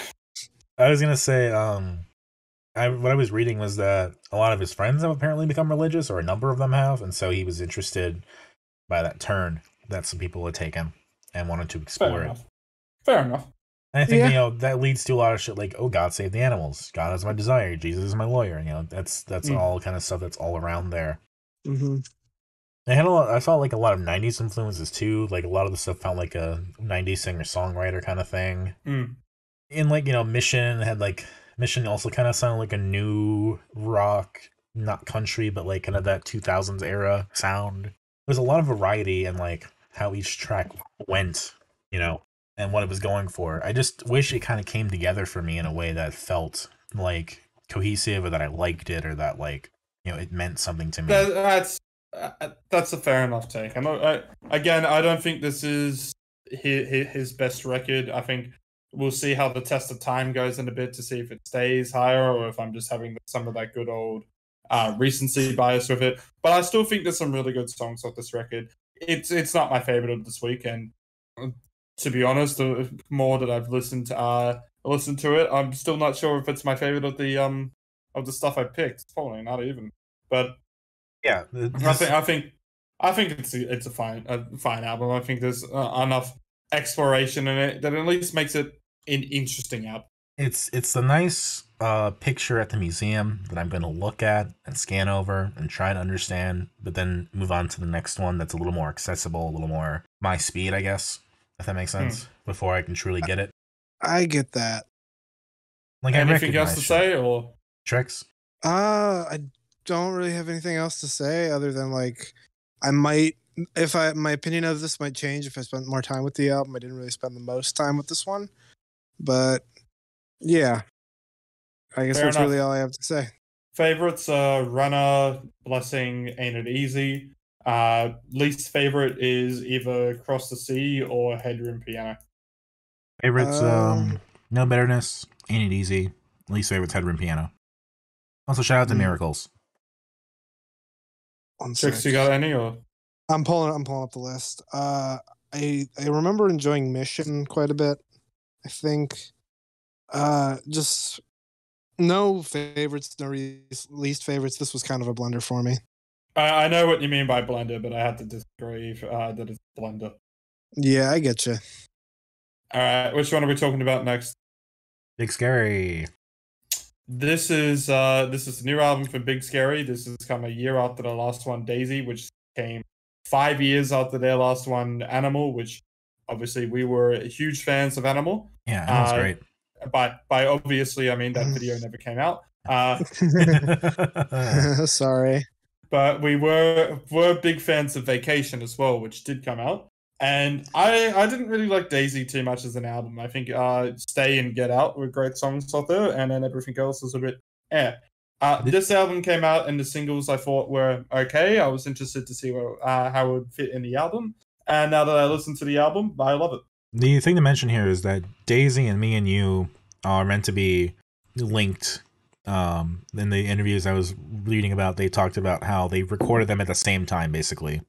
I was gonna say, what I was reading was that a lot of his friends have apparently become religious, or a number of them have, and so he was interested by that turn that some people had taken and wanted to explore it. Fair enough. And I think that leads to a lot of shit like, oh, God save the animals, God is my desire, Jesus is my lawyer. That's all kind of stuff that's all around there. Mm-hmm. I saw like a lot of 90s influences too. Like a lot of the stuff felt like a 90s singer-songwriter kind of thing. And like, Mission also kind of sounded like a new rock, not country, but like kind of that 2000s era sound. There's a lot of variety in like how each track went, and what it was going for. I just wish it kind of came together for me in a way that felt like cohesive, or that I liked it, or that like, it meant something to me. That's a fair enough take. I don't think this is his best record. I think we'll see how the test of time goes in a bit to see if it stays higher, or if I'm just having some of that good old recency bias with it. But I still think there's some really good songs off this record. It's not my favorite of this week, and to be honest, the more that I've listened to it, I'm still not sure if it's my favorite of the stuff I picked. It's probably not even. But yeah, I think it's a fine album. I think there's enough exploration in it that at least makes it an interesting album. It's a nice picture at the museum that I'm going to look at and scan over and try to understand, but then move on to the next one that's a little more accessible, a little more my speed, I guess, if that makes sense, before I can truly get it. I get that. Like, anything else to say, or Trix? I don't really have anything else to say other than like I might, my opinion of this might change if I spent more time with the album. I didn't really spend the most time with this one, but yeah, I guess that's really all I have to say. Favorites: Runner, Blessing, Ain't It Easy. Least favorite is either Cross the Sea or Headroom Piano. Favorites: No Bitterness, Ain't It Easy. Least favorite's Headroom Piano. Also, shout out to Miracles. Trix, you got any? Or I'm pulling up the list. I remember enjoying Mission quite a bit. I think just no favorites, no least favorites. This was kind of a blender for me. I know what you mean by blender, but I had to disagree that it's blender. Yeah, I get you. All right, which one are we talking about next? Big Scary. This is a new album for Big Scary. This has come a year after the last one, Daisy, which came 5 years after their last one, Animal, which obviously we were huge fans of Animal. Yeah, Animal's great. By obviously, I mean that video never came out. Sorry. But we were big fans of Vacation as well, which did come out. And I didn't really like Daisy too much as an album. I think Stay and Get Out were great songs off there, and then everything else was a bit This album came out, and the singles I thought were okay. I was interested to see how it would fit in the album. And now that I listened to the album, I love it. The thing to mention here is that Daisy and Me and You are meant to be linked. In the interviews I was reading about, they talked about how they recorded them at the same time, basically.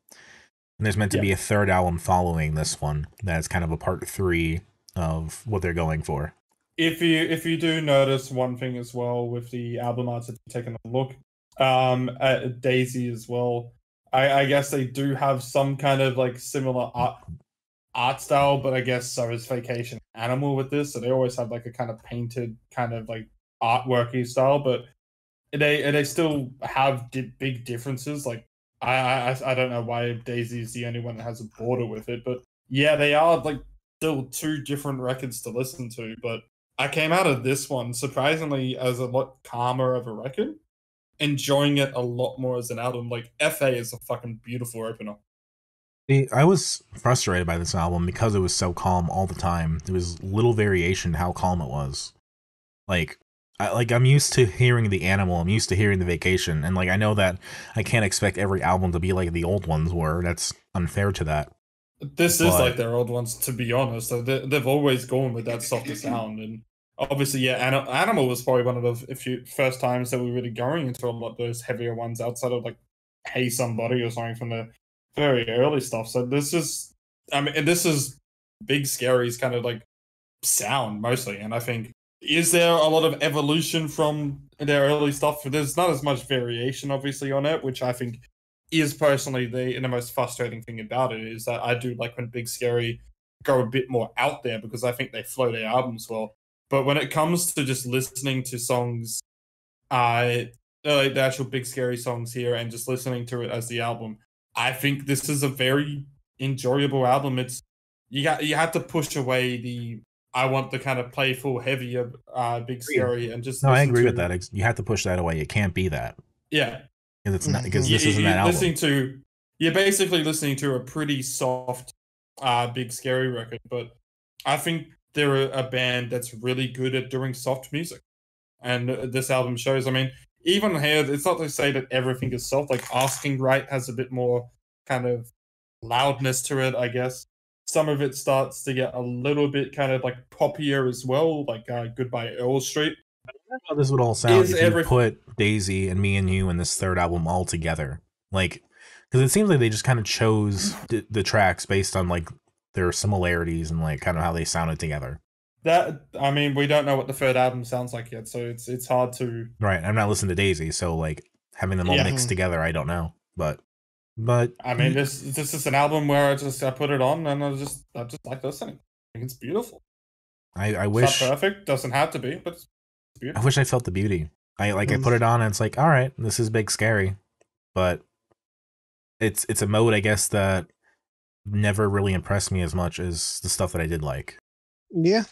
And there's meant to be a third album following this one. That's kind of a part 3 of what they're going for. If you do notice one thing as well with the album art, if you're taking a look at Daisy as well, I guess they do have some kind of like similar art style, but I guess so is Vacation Animal with this. So they always have like a kind of painted kind of like artworky style, but they still have big differences. Like I don't know why Daisy is the only one that has a border with it, but yeah, they are like still 2 different records to listen to. But I came out of this one surprisingly as a lot calmer of a record, enjoying it a lot more as an album. Like FA is a fucking beautiful opener. See, I was frustrated by this album because it was so calm all the time. There was little variation to how calm it was. Like, I'm used to hearing The Animal, I'm used to hearing The Vacation, and like I know that I can't expect every album to be like the old ones were. That's unfair to that. This is like their old ones, to be honest. So they've always gone with that softer sound, and obviously, yeah, Animal was probably one of the few first times that we were really going into a lot of those heavier ones outside of like Hey Somebody or something from the very early stuff. So this is, I mean, this is Big Scary's kind of like sound mostly, and I think is there a lot of evolution from their early stuff? There's not as much variation, obviously, on it, which I think is personally the most frustrating thing about it is that I do like when Big Scary go a bit more out there because I think they flow their albums well. But when it comes to just listening to songs, like the actual Big Scary songs here, and just listening to it as the album, I think this is a very enjoyable album. It's you have to push away the I want the kind of playful, heavier Big Scary and just no, I agree with that. You have to push that away. It can't be that. Yeah, because it's not because this isn't that album. You're basically listening to a pretty soft Big Scary record, but I think they're a band that's really good at doing soft music, and this album shows. I mean, even here, it's not to say that everything is soft. Like Asking Right has a bit more kind of loudness to it, I guess. Some of it starts to get a little bit kind of like poppier as well, like Goodbye Earl Street. I don't know how this would all sound if you put Daisy and Me and You in this third album all together. Like, because it seems like they just kind of chose the tracks based on like their similarities and like kind of how they sounded together. That, I mean, we don't know what the third album sounds like yet, so it's hard to. Right, I'm not listening to Daisy, so like having them all mixed together, I don't know, but I mean, this is an album where I put it on and I just like listening. I think it's beautiful. I wish it's not perfect, doesn't have to be, but it's beautiful. I wish I felt the beauty. I put it on and it's like, all right, this is Big Scary, but it's a mode, I guess, that never really impressed me as much as the stuff that I did like. Yeah.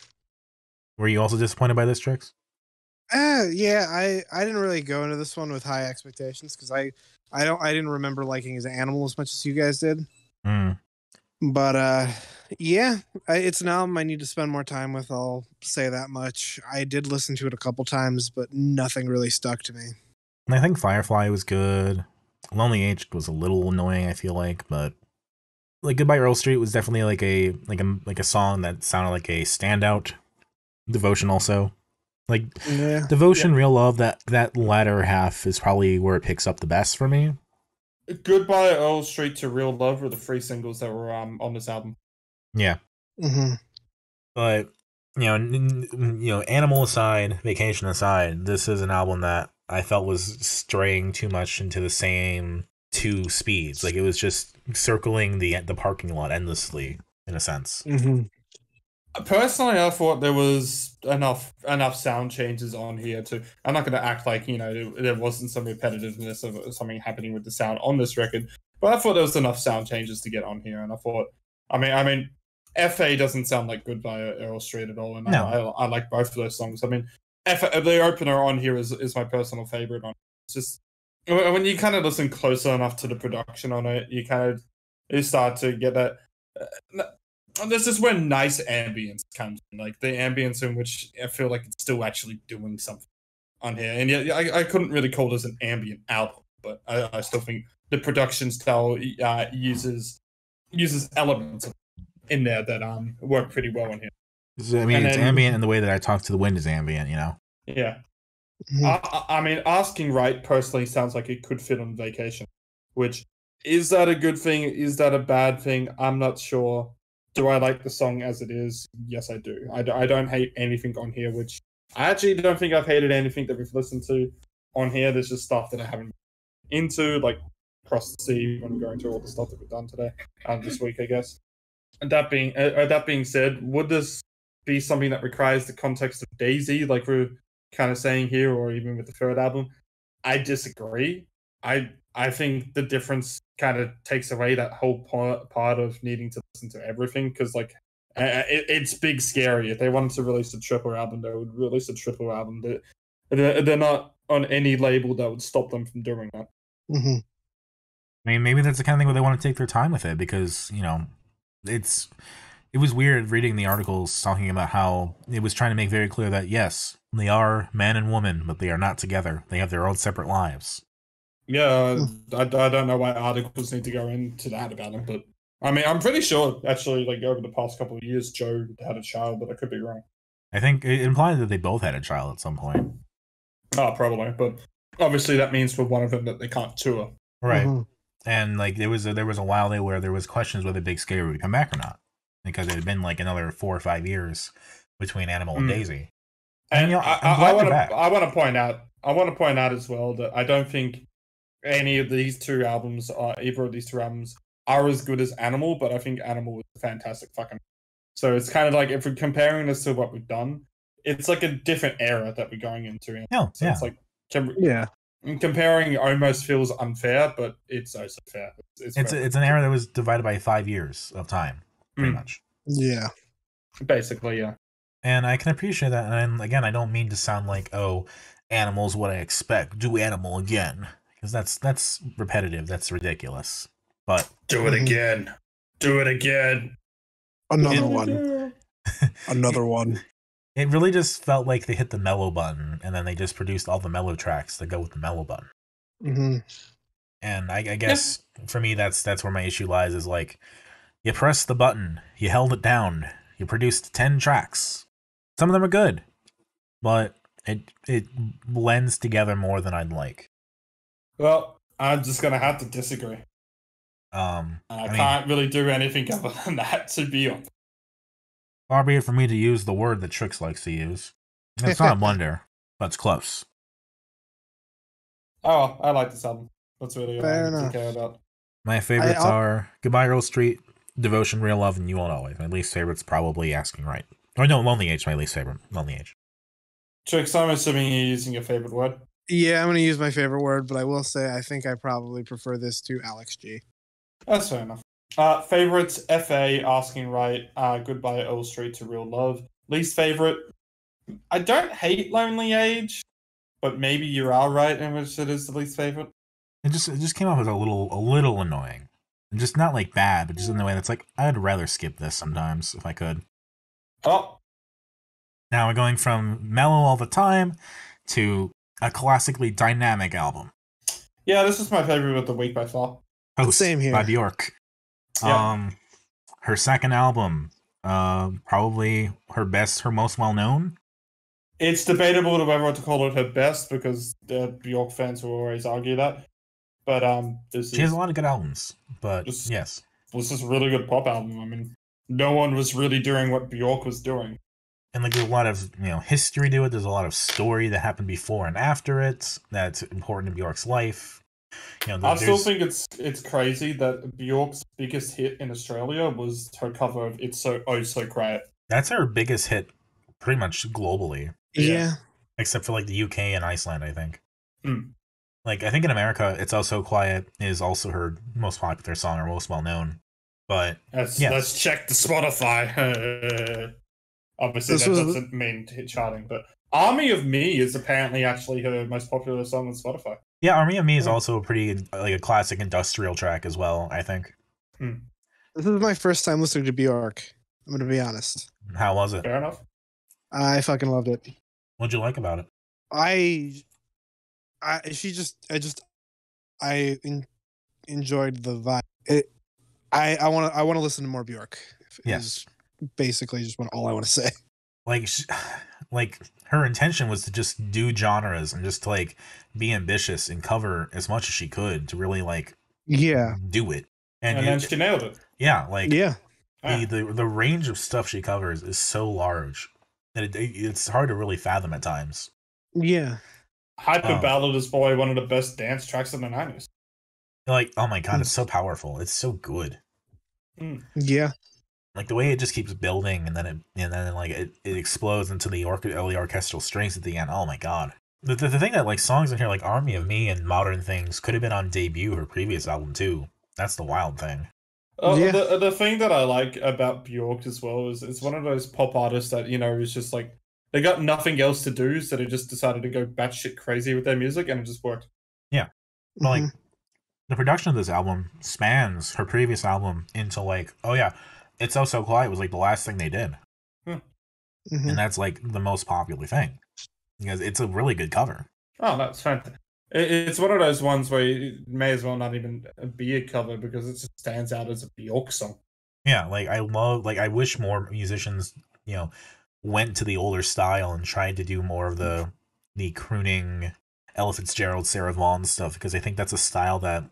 Were you also disappointed by this, Trix? Yeah, I didn't really go into this one with high expectations because I didn't remember liking his Animal as much as you guys did. But yeah, it's an album I need to spend more time with. I'll say that much. I did listen to it a couple times, but nothing really stuck to me. I think Firefly was good. Lonely Age was a little annoying, I feel like, but like Goodbye Earl Street was definitely like a song that sounded like a standout. Devotion also. Like Devotion, Real Love, that latter half is probably where it picks up the best for me. Goodbye Earl Street to Real Love were the 3 singles that were on this album. Yeah. But Animal aside, Vacation aside, this is an album that I felt was straying too much into the same 2 speeds. Like it was just circling the parking lot endlessly, in a sense. Personally, I thought there was enough sound changes on here too. I'm not going to act like there wasn't some repetitiveness of something happening with the sound on this record, but I thought there was enough sound changes to get on here. And I thought, I mean, FA doesn't sound like Goodbye Earl Street at all, and no. I like both of those songs. I mean, the opener on here is my personal favorite. It's just when you kind of listen closer enough to the production on it, you start to get that. This is where nice ambience comes in, like the ambience in which I feel like it's still actually doing something on here. And yet, I couldn't really call this an ambient album, but I still think the production style uses elements in there that work pretty well in here. I mean, it's ambient in the way that I Talk to the Wind is ambient, Yeah. I mean, Asking Right personally sounds like it could fit on Vacation, which, is that a good thing? Is that a bad thing? I'm not sure. Do I like the song as it is? Yes, I do. I don't hate anything on here, which I actually don't think I've hated anything that we've listened to on here. There's just stuff that I haven't been into, like Cross the Sea, when I'm going through all the stuff that we've done today, this week, I guess. And that being said, would this be something that requires the context of Daisy, like we're kind of saying here, or even with the third album? I disagree. I think the difference kind of takes away that whole part of needing to listen to everything, because like It's big scary. If they wanted to release a triple album, they would release a triple album. They're not on any label that would stop them from doing that. Mm-hmm. I mean, maybe that's the kind of thing where they want to take their time with it because, it was weird reading the articles talking about how it was trying to make very clear that, yes, they are man and woman, but they are not together. They have their own separate lives. Yeah, I don't know why articles need to go into that about them, but I mean, I'm pretty sure, actually, like, over the past couple of years, Joe had a child, but I could be wrong. I think it implied that they both had a child at some point. Oh, probably, but obviously that means for one of them that they can't tour. Right. Mm-hmm. And, like, there was a while there where there was questions whether Big Scary would come back or not. Because it had been, like, another 4 or 5 years between Animal and Daisy. And I want to point out as well that I don't think any of these two albums, either of these two albums, are as good as Animal, but I think Animal is a fantastic fucking. So it's kind of like, if we're comparing this to what we've done, it's like a different era that we're going into. No, so yeah. It's like comparing almost feels unfair, but it's also fair. It's an era that was divided by 5 years of time, pretty much. Yeah. Basically, yeah. And I can appreciate that. And again, I don't mean to sound like, oh, Animal's what I expect. Do Animal again. Because that's repetitive. That's ridiculous. But do it again. Do it again. Another one. Another one. It really just felt like they hit the mellow button, and then they just produced all the mellow tracks that go with the mellow button. Mm-hmm. And I guess for me, that's where my issue lies. Is like, you pressed the button, you held it down, you produced 10 tracks. Some of them are good, but it blends together more than I'd like. Well, I'm just gonna have to disagree. I can't really do anything other than that, to be honest. Far be it for me to use the word that Trix likes to use. It's not a blunder, but it's close. Oh, I like this album. That's really all Fair I enough. care about. My favorites are Goodbye Earl Street, Devotion, Real Love, and You Won't Always. My least favorite's probably Asking Right. Or no, Lonely Age, my least favorite. Lonely Age. Trix, I'm assuming you're using your favorite word. Yeah, I'm going to use my favorite word, but I will say I think I probably prefer this to Alex G. That's fair enough. Favorites, FA, Asking Right, Goodbye Earl Street to Real Love. Least favorite, I don't hate Lonely Age, but maybe you are right in which it is the least favorite. It just came off as a little annoying. Just not like bad, but just in the way that's like, I'd rather skip this sometimes if I could. Oh. Now we're going from mellow all the time to a classically dynamic album. Yeah, this is my favorite of the week by far. Post Same here. by Björk. Yeah. Her second album, probably her most well known. It's debatable to whether to call it her best, because the Björk fans will always argue that. But she has a lot of good albums. But yes, this is a really good pop album. I mean, no one was really doing what Björk was doing. And like, there's a lot of history to it. There's a lot of story that happened before and after it that's important in Björk's life. I still think it's crazy that Björk's biggest hit in Australia was her cover of "It's So Oh So Quiet." That's her biggest hit, pretty much globally. Yeah. Except for like the UK and Iceland, I think. Mm. Like, I think in America, "It's Oh So Quiet" is also her most popular song or most well known. But let's check the Spotify. Obviously, doesn't mean hit charting, but "Army of Me" is apparently actually her most popular song on Spotify. Yeah, "Army of Me" is also a pretty like a classic industrial track as well, I think. This is my first time listening to Björk. I'm going to be honest. How was it? Fair enough. I fucking loved it. What'd you like about it? I enjoyed the vibe. I want to listen to more Björk. Yes. Basically just all I want to say. Like her intention was to just do genres and just to like be ambitious and cover as much as she could to really like do it. And then she nailed it. Yeah, like the range of stuff she covers is so large that it's hard to really fathom at times. Yeah. Hyper Ballad is probably one of the best dance tracks in the 90s. Like, oh my god, it's so powerful. It's so good. Yeah. Like the way it just keeps building, and then it explodes into the orchestral strings at the end. Oh my god! The thing that like songs in here like "Army of Me" and "Modern Things" could have been on Debut, her previous album too. That's the wild thing. Yeah. The thing that I like about Björk as well is it's one of those pop artists that, is just like, they got nothing else to do, so they just decided to go batshit crazy with their music, and it just worked. Yeah. But, like, Mhm. the production of this album spans her previous album into, like, oh yeah, It's So So Quiet was, like, the last thing they did. Mhm. And that's, like, the most popular thing. Because it's a really good cover. Oh, that's fantastic. It's one of those ones where it may as well not even be a cover because it just stands out as a Björk song. Yeah, like, I wish more musicians, went to the older style and tried to do more of the crooning Ella Fitzgerald, Sarah Vaughan stuff, because I think that's a style that,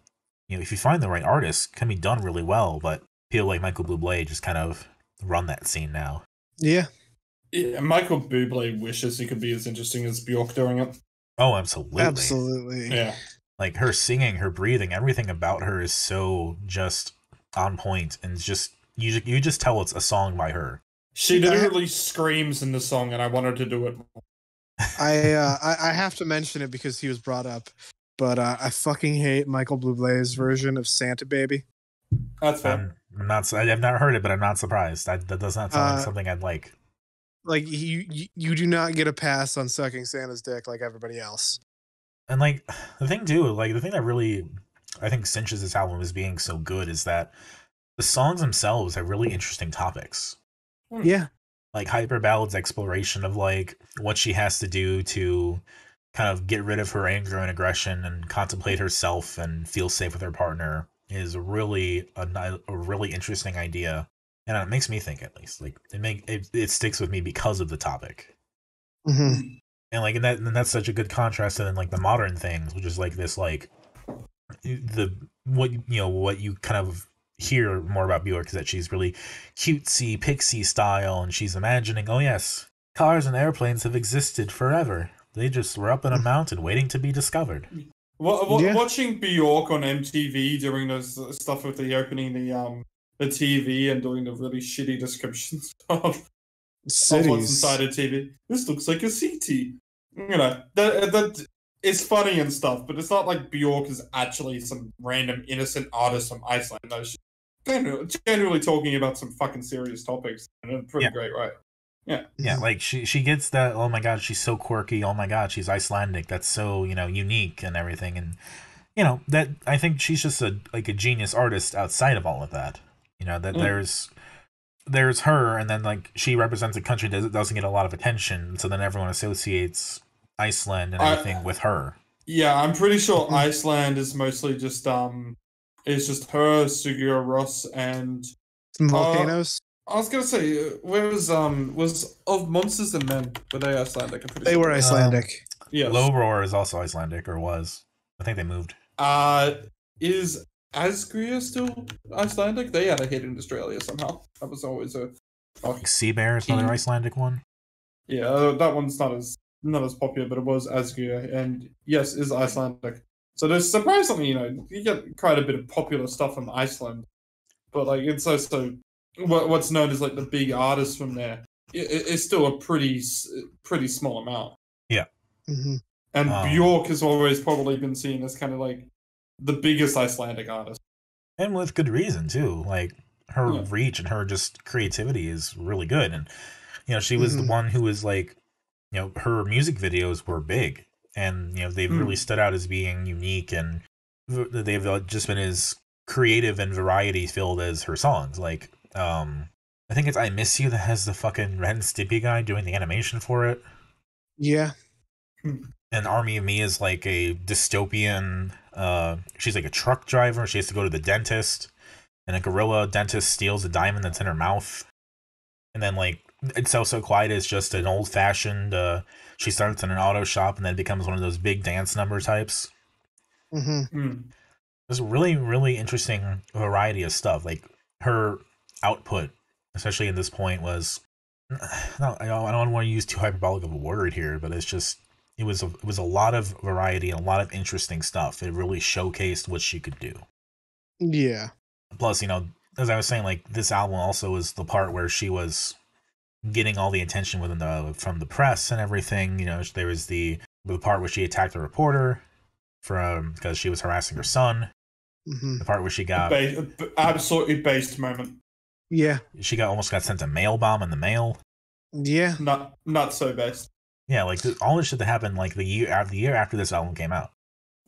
if you find the right artist, can be done really well, but people like Michael Bublé just kind of run that scene now. Yeah. Yeah, Michael Bublé wishes he could be as interesting as Björk doing it. Oh, absolutely. Absolutely. Yeah. Like, her singing, her breathing, everything about her is so just on point, and just you just tell it's a song by her. She literally screams in the song, and I want her to do it. I have to mention it because he was brought up, but I fucking hate Michael Bublé's version of Santa Baby. That's fair. I've not heard it, but I'm not surprised. That does not sound like something I'd like. Like, you do not get a pass on sucking Santa's dick like everybody else. And, like, the thing too, like, the thing that really, I think, cinches this album as being so good is that the songs themselves have really interesting topics. Yeah. Like, Hyper Ballad's exploration of, like, what she has to do to kind of get rid of her anger and aggression and contemplate herself and feel safe with her partner is really a really interesting idea. And it makes me think, at least. Like, it sticks with me because of the topic. Mm-hmm. And, like, and that's such a good contrast to then, like, the modern things, which is like this, like, what you kind of hear more about Björk is that she's really cutesy pixie style, and she's imagining, oh yes, cars and airplanes have existed forever. They just were up in a mountain waiting to be discovered. Watching Björk on MTV doing those stuff with the opening the TV and doing the really shitty descriptions of what's inside a TV. This looks like a CT. That is funny and stuff, but it's not like Björk is actually some random innocent artist from Iceland. No, she's generally talking about some fucking serious topics in a pretty great way. Yeah, like she gets that, oh my god, she's so quirky, oh my god, she's Icelandic, that's so, unique and everything, and that I think she's just a genius artist outside of all of that. That there's her, and then, like, she represents a country that doesn't get a lot of attention, so then everyone associates Iceland and everything with her. Yeah, I'm pretty sure Iceland is mostly just her, Sigur Rós, and some volcanoes. I was gonna say, where was of Monsters and Men? Were they Icelandic? They were Icelandic. Yes. Low Roar is also Icelandic, or was. I think they moved. Is Asgria still Icelandic? They had a hit in Australia somehow. That was always a Sea Bear is another Icelandic one. Yeah, that one's not as popular, but it was Asgria, and yes, is Icelandic. So there's surprisingly, you get quite a bit of popular stuff from Iceland, but, like, it's also what's known as, like, the big artists from there. It's still a pretty small amount. Yeah. Mm-hmm. And Björk has always probably been seen as kind of like the biggest Icelandic artist. And with good reason, too. Like, her reach and her just creativity is really good. And, she was the one who was, like, her music videos were big. And, they've really stood out as being unique, and they've just been as creative and variety-filled as her songs. Like, I think it's I Miss You that has the fucking Ren and Stimpy guy doing the animation for it. Yeah. And Army of Me is like a dystopian, she's like a truck driver, she has to go to the dentist, and a gorilla dentist steals a diamond that's in her mouth. And then, like, It's So Quiet is just an old-fashioned, she starts in an auto shop and then becomes one of those big dance number types. There's a really, really interesting variety of stuff. Like, her output, especially at this point, was, I don't want to use too hyperbolic of a word here, but it's just, it was a lot of variety and a lot of interesting stuff. It really showcased what she could do. Yeah. Plus, as I was saying, like, this album also was the part where she was getting all the attention from the press and everything. There was the part where she attacked a reporter because she was harassing her son. Mm-hmm. The part where she got Absolutely based moment. Yeah. almost got sent a mail bomb in the mail. Yeah. Not so based. Yeah, like all this shit that happened like the year after this album came out.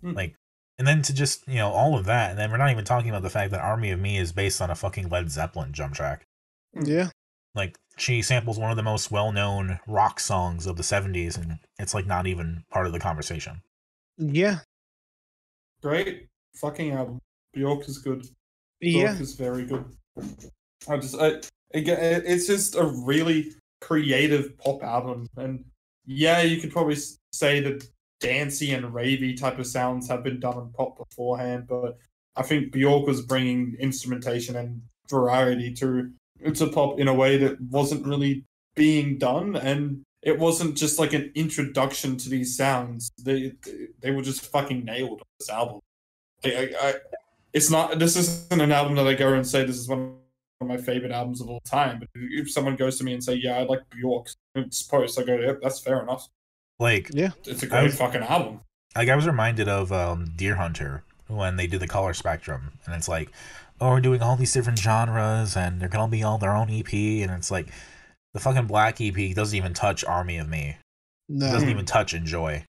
Like, and then to just, all of that, and then we're not even talking about the fact that Army of Me is based on a fucking Led Zeppelin drum track. Yeah. Like, she samples one of the most well-known rock songs of the 70s, and it's like not even part of the conversation. Yeah. Great fucking album. Björk is good. Yeah. Björk is very good. It's just a really creative pop album, and yeah, you could probably say that dancey and ravey type of sounds have been done in pop beforehand, but I think Björk was bringing instrumentation and variety to pop in a way that wasn't really being done, and it wasn't just like an introduction to these sounds. They were just fucking nailed on this album. This isn't an album that I go and say this is one of my favorite albums of all time, but if someone goes to me and say, yeah, I like Björk's Post, I go, yeah, that's fair enough. Like, yeah, it's a great fucking album. Like, I was reminded of Deer Hunter when they did the color spectrum, and it's like, oh, we're doing all these different genres, and they're gonna be all their own EP, and it's like, the fucking Black EP doesn't even touch Army of Me. No. It doesn't even touch Enjoy.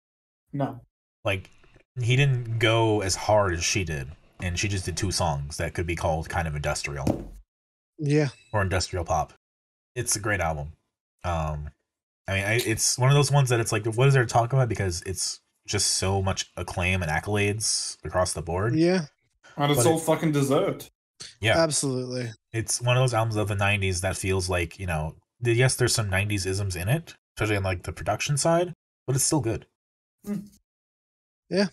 No. Like, he didn't go as hard as she did, and she just did 2 songs that could be called kind of industrial. Yeah. Or industrial pop. It's a great album. I mean, it's one of those ones that it's like, what is there to talk about? Because it's just so much acclaim and accolades across the board. Yeah. And it's all fucking deserved. Yeah. Absolutely. It's one of those albums of the 90s that feels like, yes, there's some 90s isms in it, especially on like the production side, but it's still good. Yeah.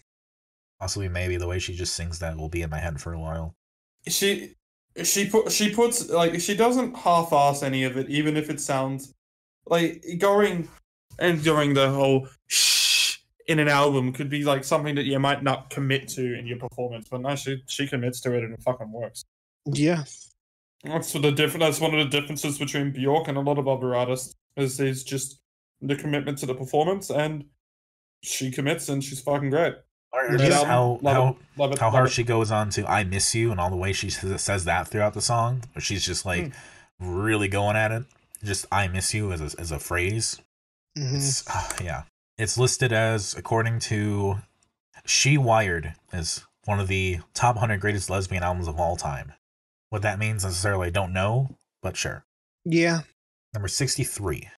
Possibly maybe the way she just sings that will be in my head for a while. She puts, like, she doesn't half-ass any of it, even if it sounds like going and doing the whole shh in an album could be like something that you might not commit to in your performance, but no, she commits to it and it fucking works. Yeah. That's one of the differences between Björk and a lot of other artists is just the commitment to the performance, and she commits and she's fucking great. How hard she goes on to "I Miss You" and all the way she says that throughout the song, but she's just like really going at it. Just "I miss you" as a phrase. Mm-hmm. It's listed as, according to She Wired, as one of the top 100 greatest lesbian albums of all time. What that means necessarily I don't know, but sure. Yeah. Number 63.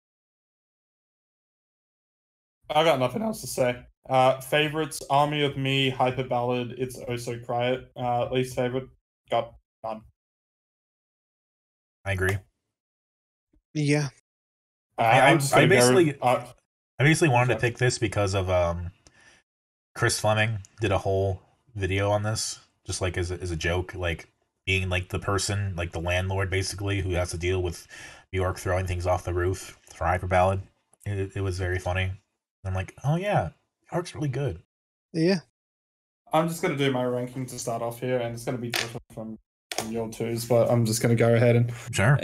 I got nothing else to say. Favorites: Army of Me, Hyper Ballad, It's Oh So Quiet. Least favorite, got none. I agree. Yeah. I basically wanted to pick this because of Chris Fleming did a whole video on this, just like as a joke, like being like the person, like the landlord basically, who has to deal with Björk throwing things off the roof for Hyper Ballad. It was very funny. I'm like, oh yeah, Björk's really good. Yeah. I'm just gonna do my ranking to start off here, and it's gonna be different from your twos, but I'm just gonna go ahead and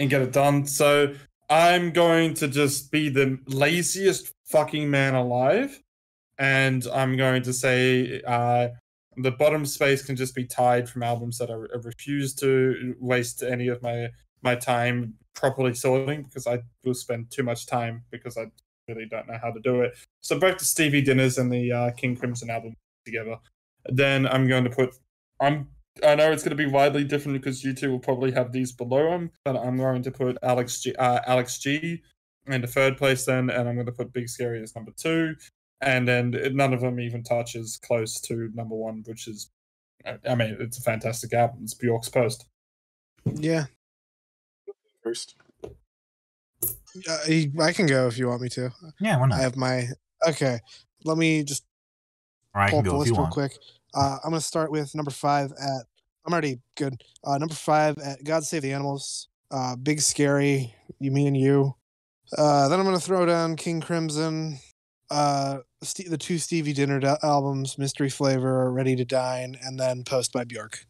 get it done. So I'm going to just be the laziest fucking man alive, and I'm going to say the bottom space can just be tied from albums that I refuse to waste any of my time properly sorting, because I will spend too much time because I really don't know how to do it. So both the Stevie Dinners and the King Crimson album together. Then I'm going to put... I know it's going to be widely different because you two will probably have these below them, but I'm going to put Alex G in the third place then, and I'm going to put Big Scary as number 2, and then none of them even touches close to number 1, which is, I mean, it's a fantastic album. It's Björk's Post. Yeah. First. I can go if you want me to. Yeah, why not? I have my... Okay, let me just pull up the list real quick. I'm going to start with number 5 at... I'm already good. Number 5 at God Save the Animals. Big Scary, Me and You. Then I'm going to throw down King Crimson. The 2 Stevie Dinner albums, Mystery Flavor, Ready to Dine, and then Post by Björk.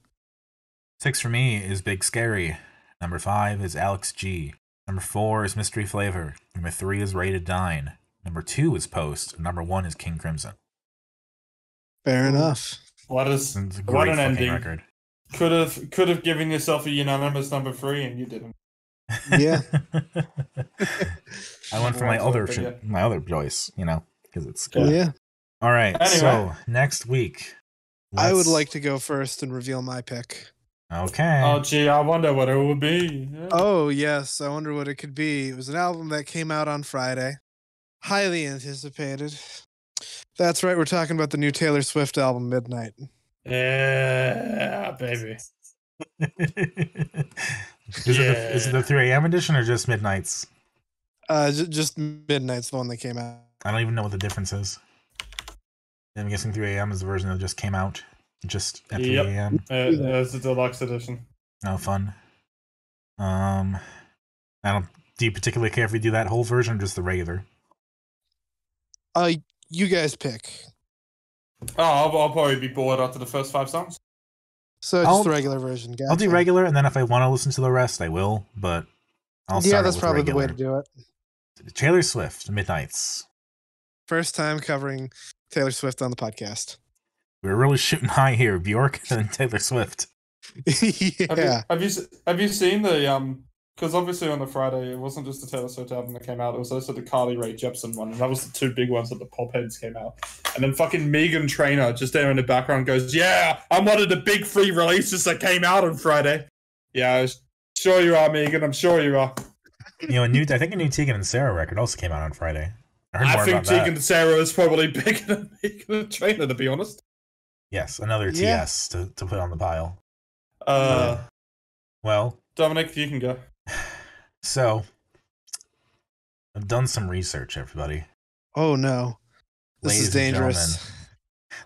6 for me is Big Scary. Number 5 is Alex G. Number 4 is Mystery Flavor. Number 3 is Ready to Dine. Number 2 is Post. Number 1 is King Crimson. Fair enough. What an ending. Record. Could have given yourself a unanimous number 3 and you didn't. Yeah. I went for my other Yeah. my other choice, because it's Yeah. cool. Yeah. All right, Anyway. so next week, I would like to go first and reveal my pick. Okay. Oh, gee, I wonder what it would be. Yeah. Oh, yes. I wonder what it could be. It was an album that came out on Friday. Highly anticipated. That's right. We're talking about the new Taylor Swift album, Midnight. Yeah, baby. Is it the 3 a.m. edition or just Midnight's? Just Midnight's the one that came out. I don't even know what the difference is. I'm guessing 3 a.m. is the version that just came out just at 3 a.m. It's a deluxe edition. Oh, fun. I don't. Do you particularly care if we do that whole version or just the regular? You guys pick. Oh, I'll probably be bored after the first 5 songs. So just the regular version. Gotcha. I'll do regular, and then if I want to listen to the rest, I will. But I'll start that's with probably regular. the way to do it. Taylor Swift, Midnights. First time covering Taylor Swift on the podcast. We're really shooting high here, Björk and Taylor Swift. Yeah. Have you seen the because obviously on the Friday it wasn't just the Taylor Swift album that came out, it was also the Carly Rae Jepsen one, and that was the 2 big ones that the pop heads came out. And then fucking Megan Trainor just there in the background goes, "Yeah, I'm one of the big 3 releases that came out on Friday." Yeah, sure you are, Megan. I'm sure you are. I think a new Tegan and Sarah record also came out on Friday. I think Tegan and Sarah is probably bigger than Megan Trainor, to be honest. Yes, another TS to put on the pile. Well, Dominic, you can go. So, I've done some research, everybody. Oh no, this is dangerous.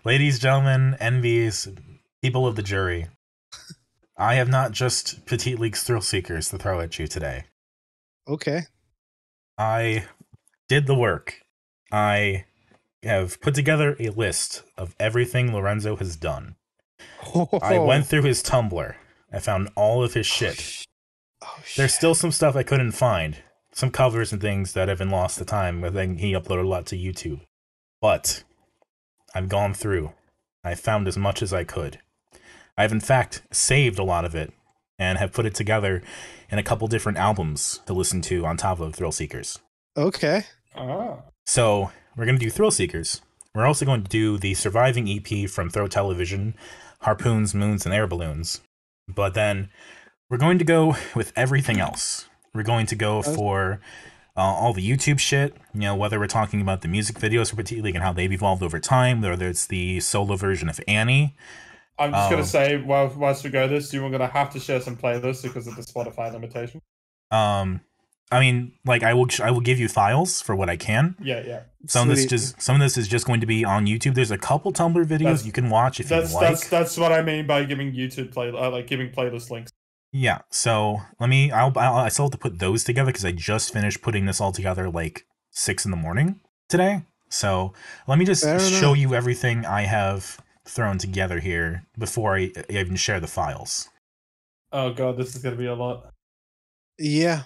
Ladies, gentlemen, envies, people of the jury. I have not just Petite League's thrill seekers to throw at you today. Okay. I did the work. I have put together a list of everything Lorenzo has done. I went through his Tumblr. I found all of his shit. There's still some stuff I couldn't find. Some covers and things that have been lost to time. I think he uploaded a lot to YouTube. But I've gone through. I found as much as I could. I've in fact saved a lot of it and have put it together in a couple different albums to listen to on top of Thrill Seekers. Okay. So we're going to do Thrill Seekers. We're also going to do the surviving EP from Throw Television, Harpoons, Moons, and Air Balloons. But then we're going to go with everything else. We're going to go for all the YouTube shit, whether we're talking about the music videos for Petite League and how they've evolved over time, whether it's the solo version of Annie. I'm just going to say, whilst we go this, you're going to have to share some playlists because of the Spotify limitation. I mean, like I will give you files for what I can. Yeah. Some of this is just going to be on YouTube. There's a couple Tumblr videos you can watch if you like. That's what I mean by giving YouTube giving playlist links. Yeah. So I still have to put those together because I just finished putting this all together like 6 a.m. today. So let me just show you everything I have thrown together here before I even share the files. Oh god, this is gonna be a lot. Yeah.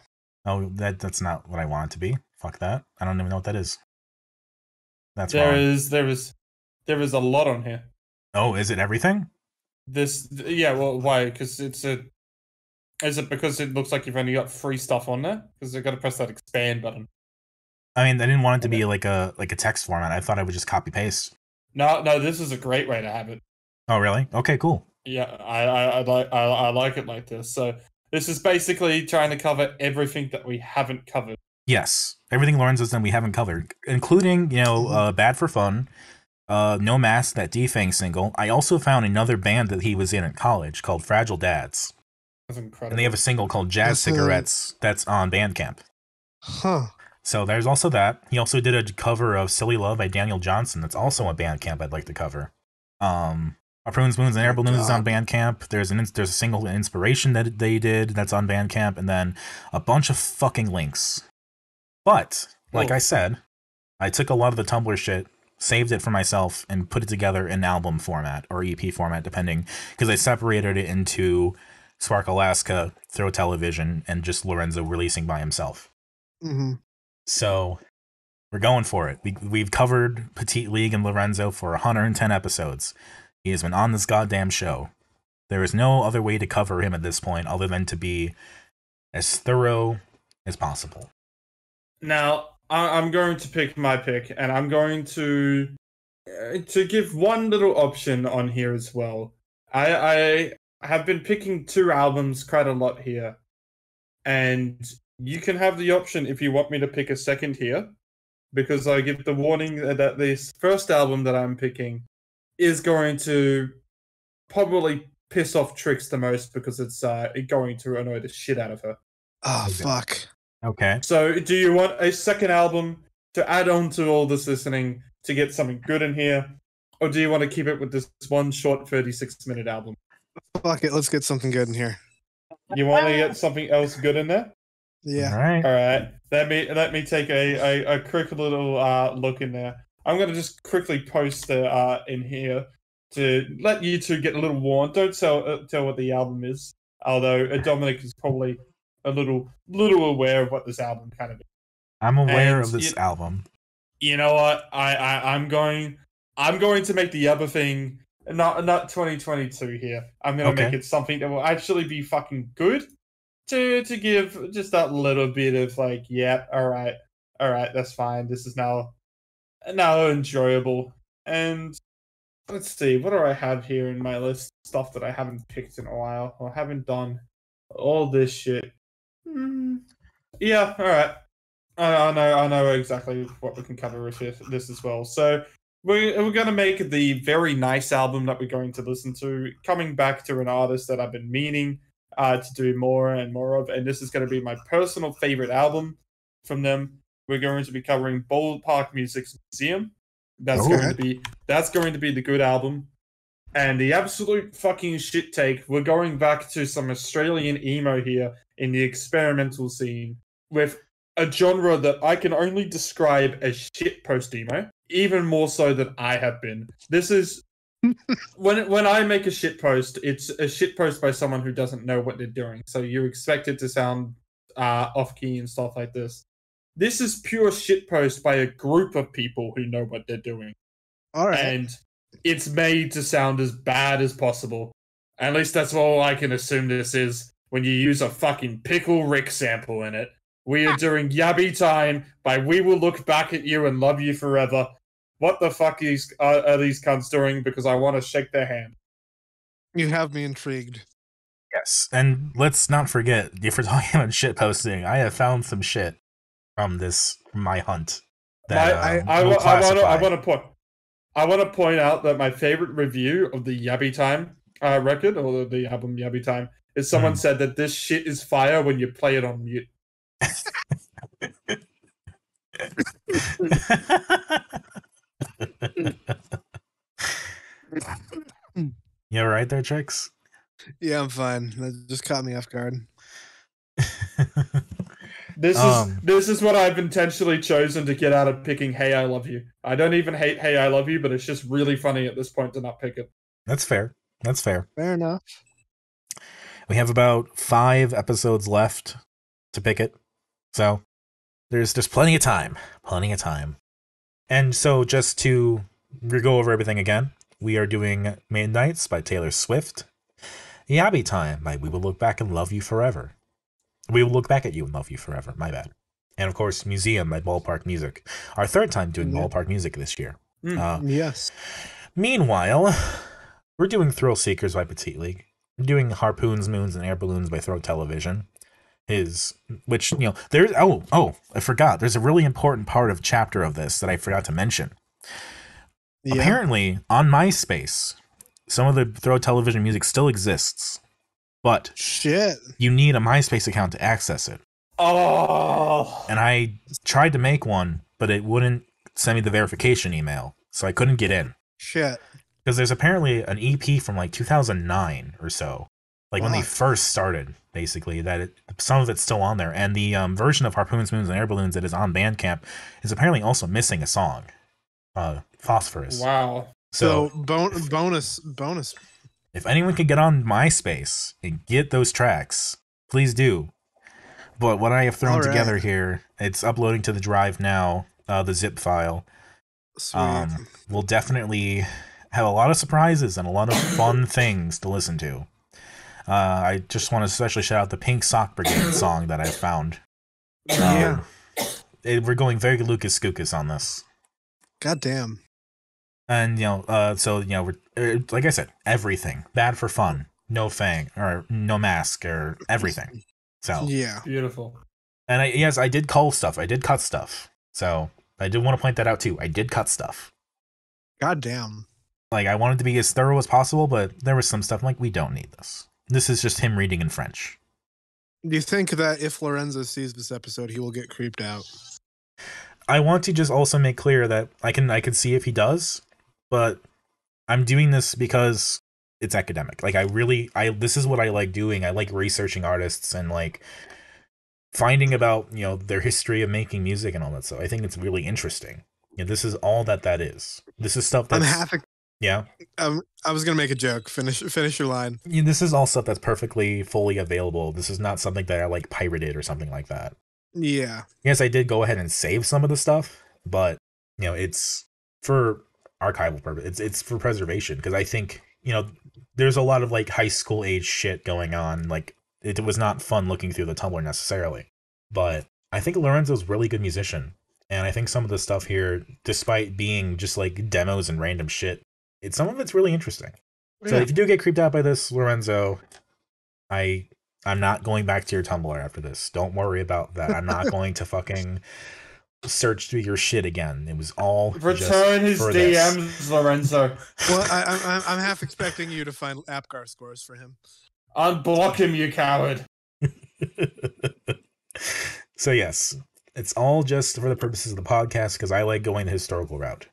Oh, that's not what I want it to be. Fuck that. I don't even know what that is. That's wrong. There is a lot on here. Oh, is it everything? Well, why? Because is it because it looks like you've only got 3 stuff on there? Because you've got to press that expand button. I mean, I didn't want it to be like a text format. I thought I would just copy paste. No, this is a great way to have it. Oh, really? Okay, cool. Yeah, I like it like this. So this is basically trying to cover everything that we haven't covered. Yes, everything Lorenzo's done we haven't covered, including Bad for Fun, No Mask, that D-Fang single. I also found another band that he was in at college called Fragile Dads. That's incredible. And they have a single called Jazz Cigarettes that's on Bandcamp. Huh. So there's also that. He also did a cover of Silly Love by Daniel Johnson that's also on Bandcamp I'd like to cover. Harpoons, Moons, and Air Balloons is on Bandcamp. There's a single Inspiration that they did that's on Bandcamp, and then a bunch of fucking links. But, like I said, I took a lot of the Tumblr shit, saved it for myself, and put it together in album format, or EP format, depending, because I separated it into Spark Alaska, Throw Television, and just Lorenzo releasing by himself. Mm-hmm. So, we're going for it. We've covered Petite League and Lorenzo for 110 episodes. He has been on this goddamn show. There is no other way to cover him at this point other than to be as thorough as possible. Now, I'm going to pick my pick, and I'm going to give one little option on here as well. I have been picking 2 albums quite a lot here, and you can have the option if you want me to pick a second here, because I give the warning that this first album that I'm picking is going to probably piss off Trix the most because it's going to annoy the shit out of her. Oh, fuck. Okay. So, do you want a second album to add on to all this listening to get something good in here? Or do you want to keep it with this one short 36-minute album? Fuck it. Let's get something good in here. You want to get something else good in there? Yeah. All right. All right. Let me take a quick little look in there. I'm going to just quickly post in here to let you two get a little warned. Don't tell what the album is. Although Dominic is probably a little aware of what this album kind of is. I'm aware And of this album. You know what? I'm going to make the other thing not 2022 here. I'm going to make it something that will actually be fucking good to give just that little bit of like, yeah, all right, that's fine. This is now enjoyable. And let's see, what do I have here in my list? Stuff that I haven't picked in a while or haven't done all this shit. Yeah, all right. I know exactly what we can cover with this as well. So we're going to make the very nice album that we're going to listen to, coming back to an artist that I've been meaning to do more and more of, and this is going to be my personal favorite album from them. We're going to be covering Ballpark Music's Museum. That's going to be the good album. And the absolute fucking shit take, we're going back to some Australian emo here in the experimental scene with a genre that I can only describe as shitpost emo, even more so than I have been. This is when I make a shitpost, it's a shitpost by someone who doesn't know what they're doing. So you expect it to sound off key and stuff like this. This is pure shitpost by a group of people who know what they're doing. All right. And it's made to sound as bad as possible. At least that's all I can assume this is when you use a fucking Pickle Rick sample in it. We are doing Yabby Time by We Will Look Back at You and Love You Forever. What the fuck are these cunts doing? Because I want to shake their hand. You have me intrigued. Yes, and let's not forget, if we're talking about shit posting, I have found some shit from my hunt. That, I want to point out that my favorite review of the Yabby Time record, or the album Yabby Time, is someone said that this shit is fire when you play it on mute. You all right there, Trix? Yeah, I'm fine. That just caught me off guard. This is what I've intentionally chosen to get out of picking Hey I Love You. I don't even hate Hey I Love You, but it's just really funny at this point to not pick it. That's fair. Fair enough. We have about 5 episodes left to pick it. So there's plenty of time. And so just to go over everything again, we are doing Midnights by Taylor Swift, Yabby Time by We Will Look Back and Love You Forever. We Will Look Back at You and Love You Forever, my bad. And of course, Museum by Ballpark Music. Our 3rd time doing Ballpark Music this year. Yes. Meanwhile, we're doing Thrill Seekers by Petite League. We're doing Harpoons, Moons, and Air Balloons by Throw Television. Which, there's, I forgot. There's a really important part of chapter of this that I forgot to mention. Yeah. Apparently, on MySpace, some of the Throw Television music still exists, but you need a MySpace account to access it. Oh! And I tried to make one, but it wouldn't send me the verification email, so I couldn't get in. Shit. Because there's apparently an EP from like 2009 or so, like when they first started, basically, that some of it's still on there. And the version of Harpoons, Moons, and Air Balloons that is on Bandcamp is apparently also missing a song, Phosphorus. Wow. So bonus. If anyone could get on MySpace and get those tracks, please do. But what I have thrown together here, it's uploading to the drive now, the zip file. Sweet. We'll definitely have a lot of surprises and a lot of fun things to listen to. I just want to especially shout out the Pink Sock Brigade song that I found. Yeah. We're going very Lucas Scookus on this. God damn. And, so, we're, like I said, everything. Bad for fun. No fang, or no mask, or everything. So, Yeah. Beautiful. and yes, I did cull stuff. I did cut stuff. So, I did want to point that out, too. I did cut stuff. God damn. Like, I wanted to be as thorough as possible, but there was some stuff like, we don't need this. This is just him reading in French. Do you think that if Lorenzo sees this episode, he will get creeped out? I want to just also make clear that I can see if he does, but I'm doing this because it's academic. Like, this is what I like doing. I like researching artists and like finding about, their history of making music and all that stuff. I think it's really interesting. This is all that is. This is stuff that's... Yeah. I was gonna make a joke. Finish your line. This is all stuff that's perfectly fully available. This is not something that I like pirated or something like that. Yeah. Yes, I did go ahead and save some of the stuff, but it's for archival purpose. It's for preservation, because I think there's a lot of like high school age shit going on. Like, it was not fun looking through the Tumblr necessarily, but I think Lorenzo's a really good musician, and I think some of the stuff here, despite being just like demos and random shit, some of it's really interesting. Yeah. So if you do get creeped out by this, Lorenzo, I'm not going back to your Tumblr after this. Don't worry about that. I'm not going to fucking search through your shit again. It was all return his DMs, this. Lorenzo. Well, I'm half expecting you to find AppGar scores for him. Unblock him, you coward. So yes, it's all just for the purposes of the podcast, because I like going the historical route.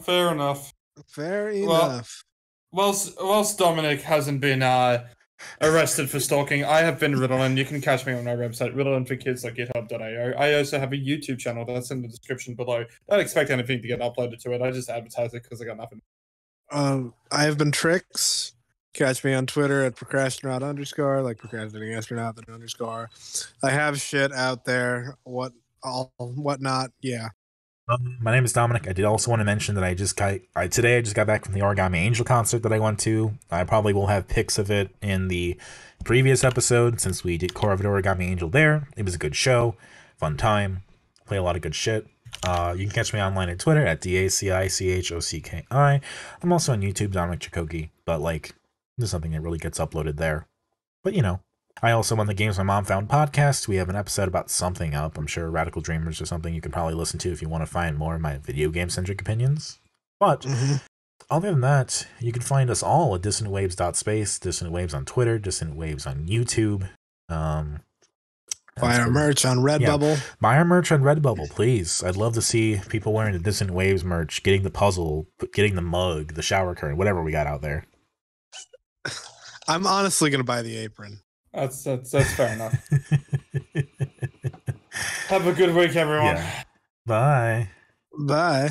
Fair enough. Fair enough. Whilst Dominic hasn't been arrested for stalking, I have been Ritalin. You can catch me on my website, ritalin4kids.github.io. I also have a YouTube channel that's in the description below. Don't expect anything to get uploaded to it. I just advertise it because I got nothing. I have been Trix. Catch me on Twitter at procrastinaut_, like procrastinating astronaut _. I have shit out there. Whatnot. Yeah. My name is Dominic. I did also want to mention that today I just got back from the Origami Angel concert that I went to. I probably will have pics of it in the previous episode, since we did Core of Origami Angel there. It was a good show, fun time, play a lot of good shit. You can catch me online at Twitter at DACICHOCKI. I'm also on YouTube, Dominic Chakotay, but like, there's something that really gets uploaded there. But I also on the Games My Mom Found podcast. We have an episode about something up. I'm sure Radical Dreamers or something you can probably listen to if you want to find more of my video game centric opinions. But other than that, you can find us all at dissonantwaves.space, Dissonant Waves on Twitter, Dissonant Waves on YouTube. Buy our merch on Redbubble. Yeah. Buy our merch on Redbubble, please. I'd love to see people wearing the Dissonant Waves merch, getting the puzzle, getting the mug, the shower curtain, whatever we got out there. I'm honestly gonna buy the apron. That's fair enough. Have a good week, everyone. Yeah. Bye. Bye.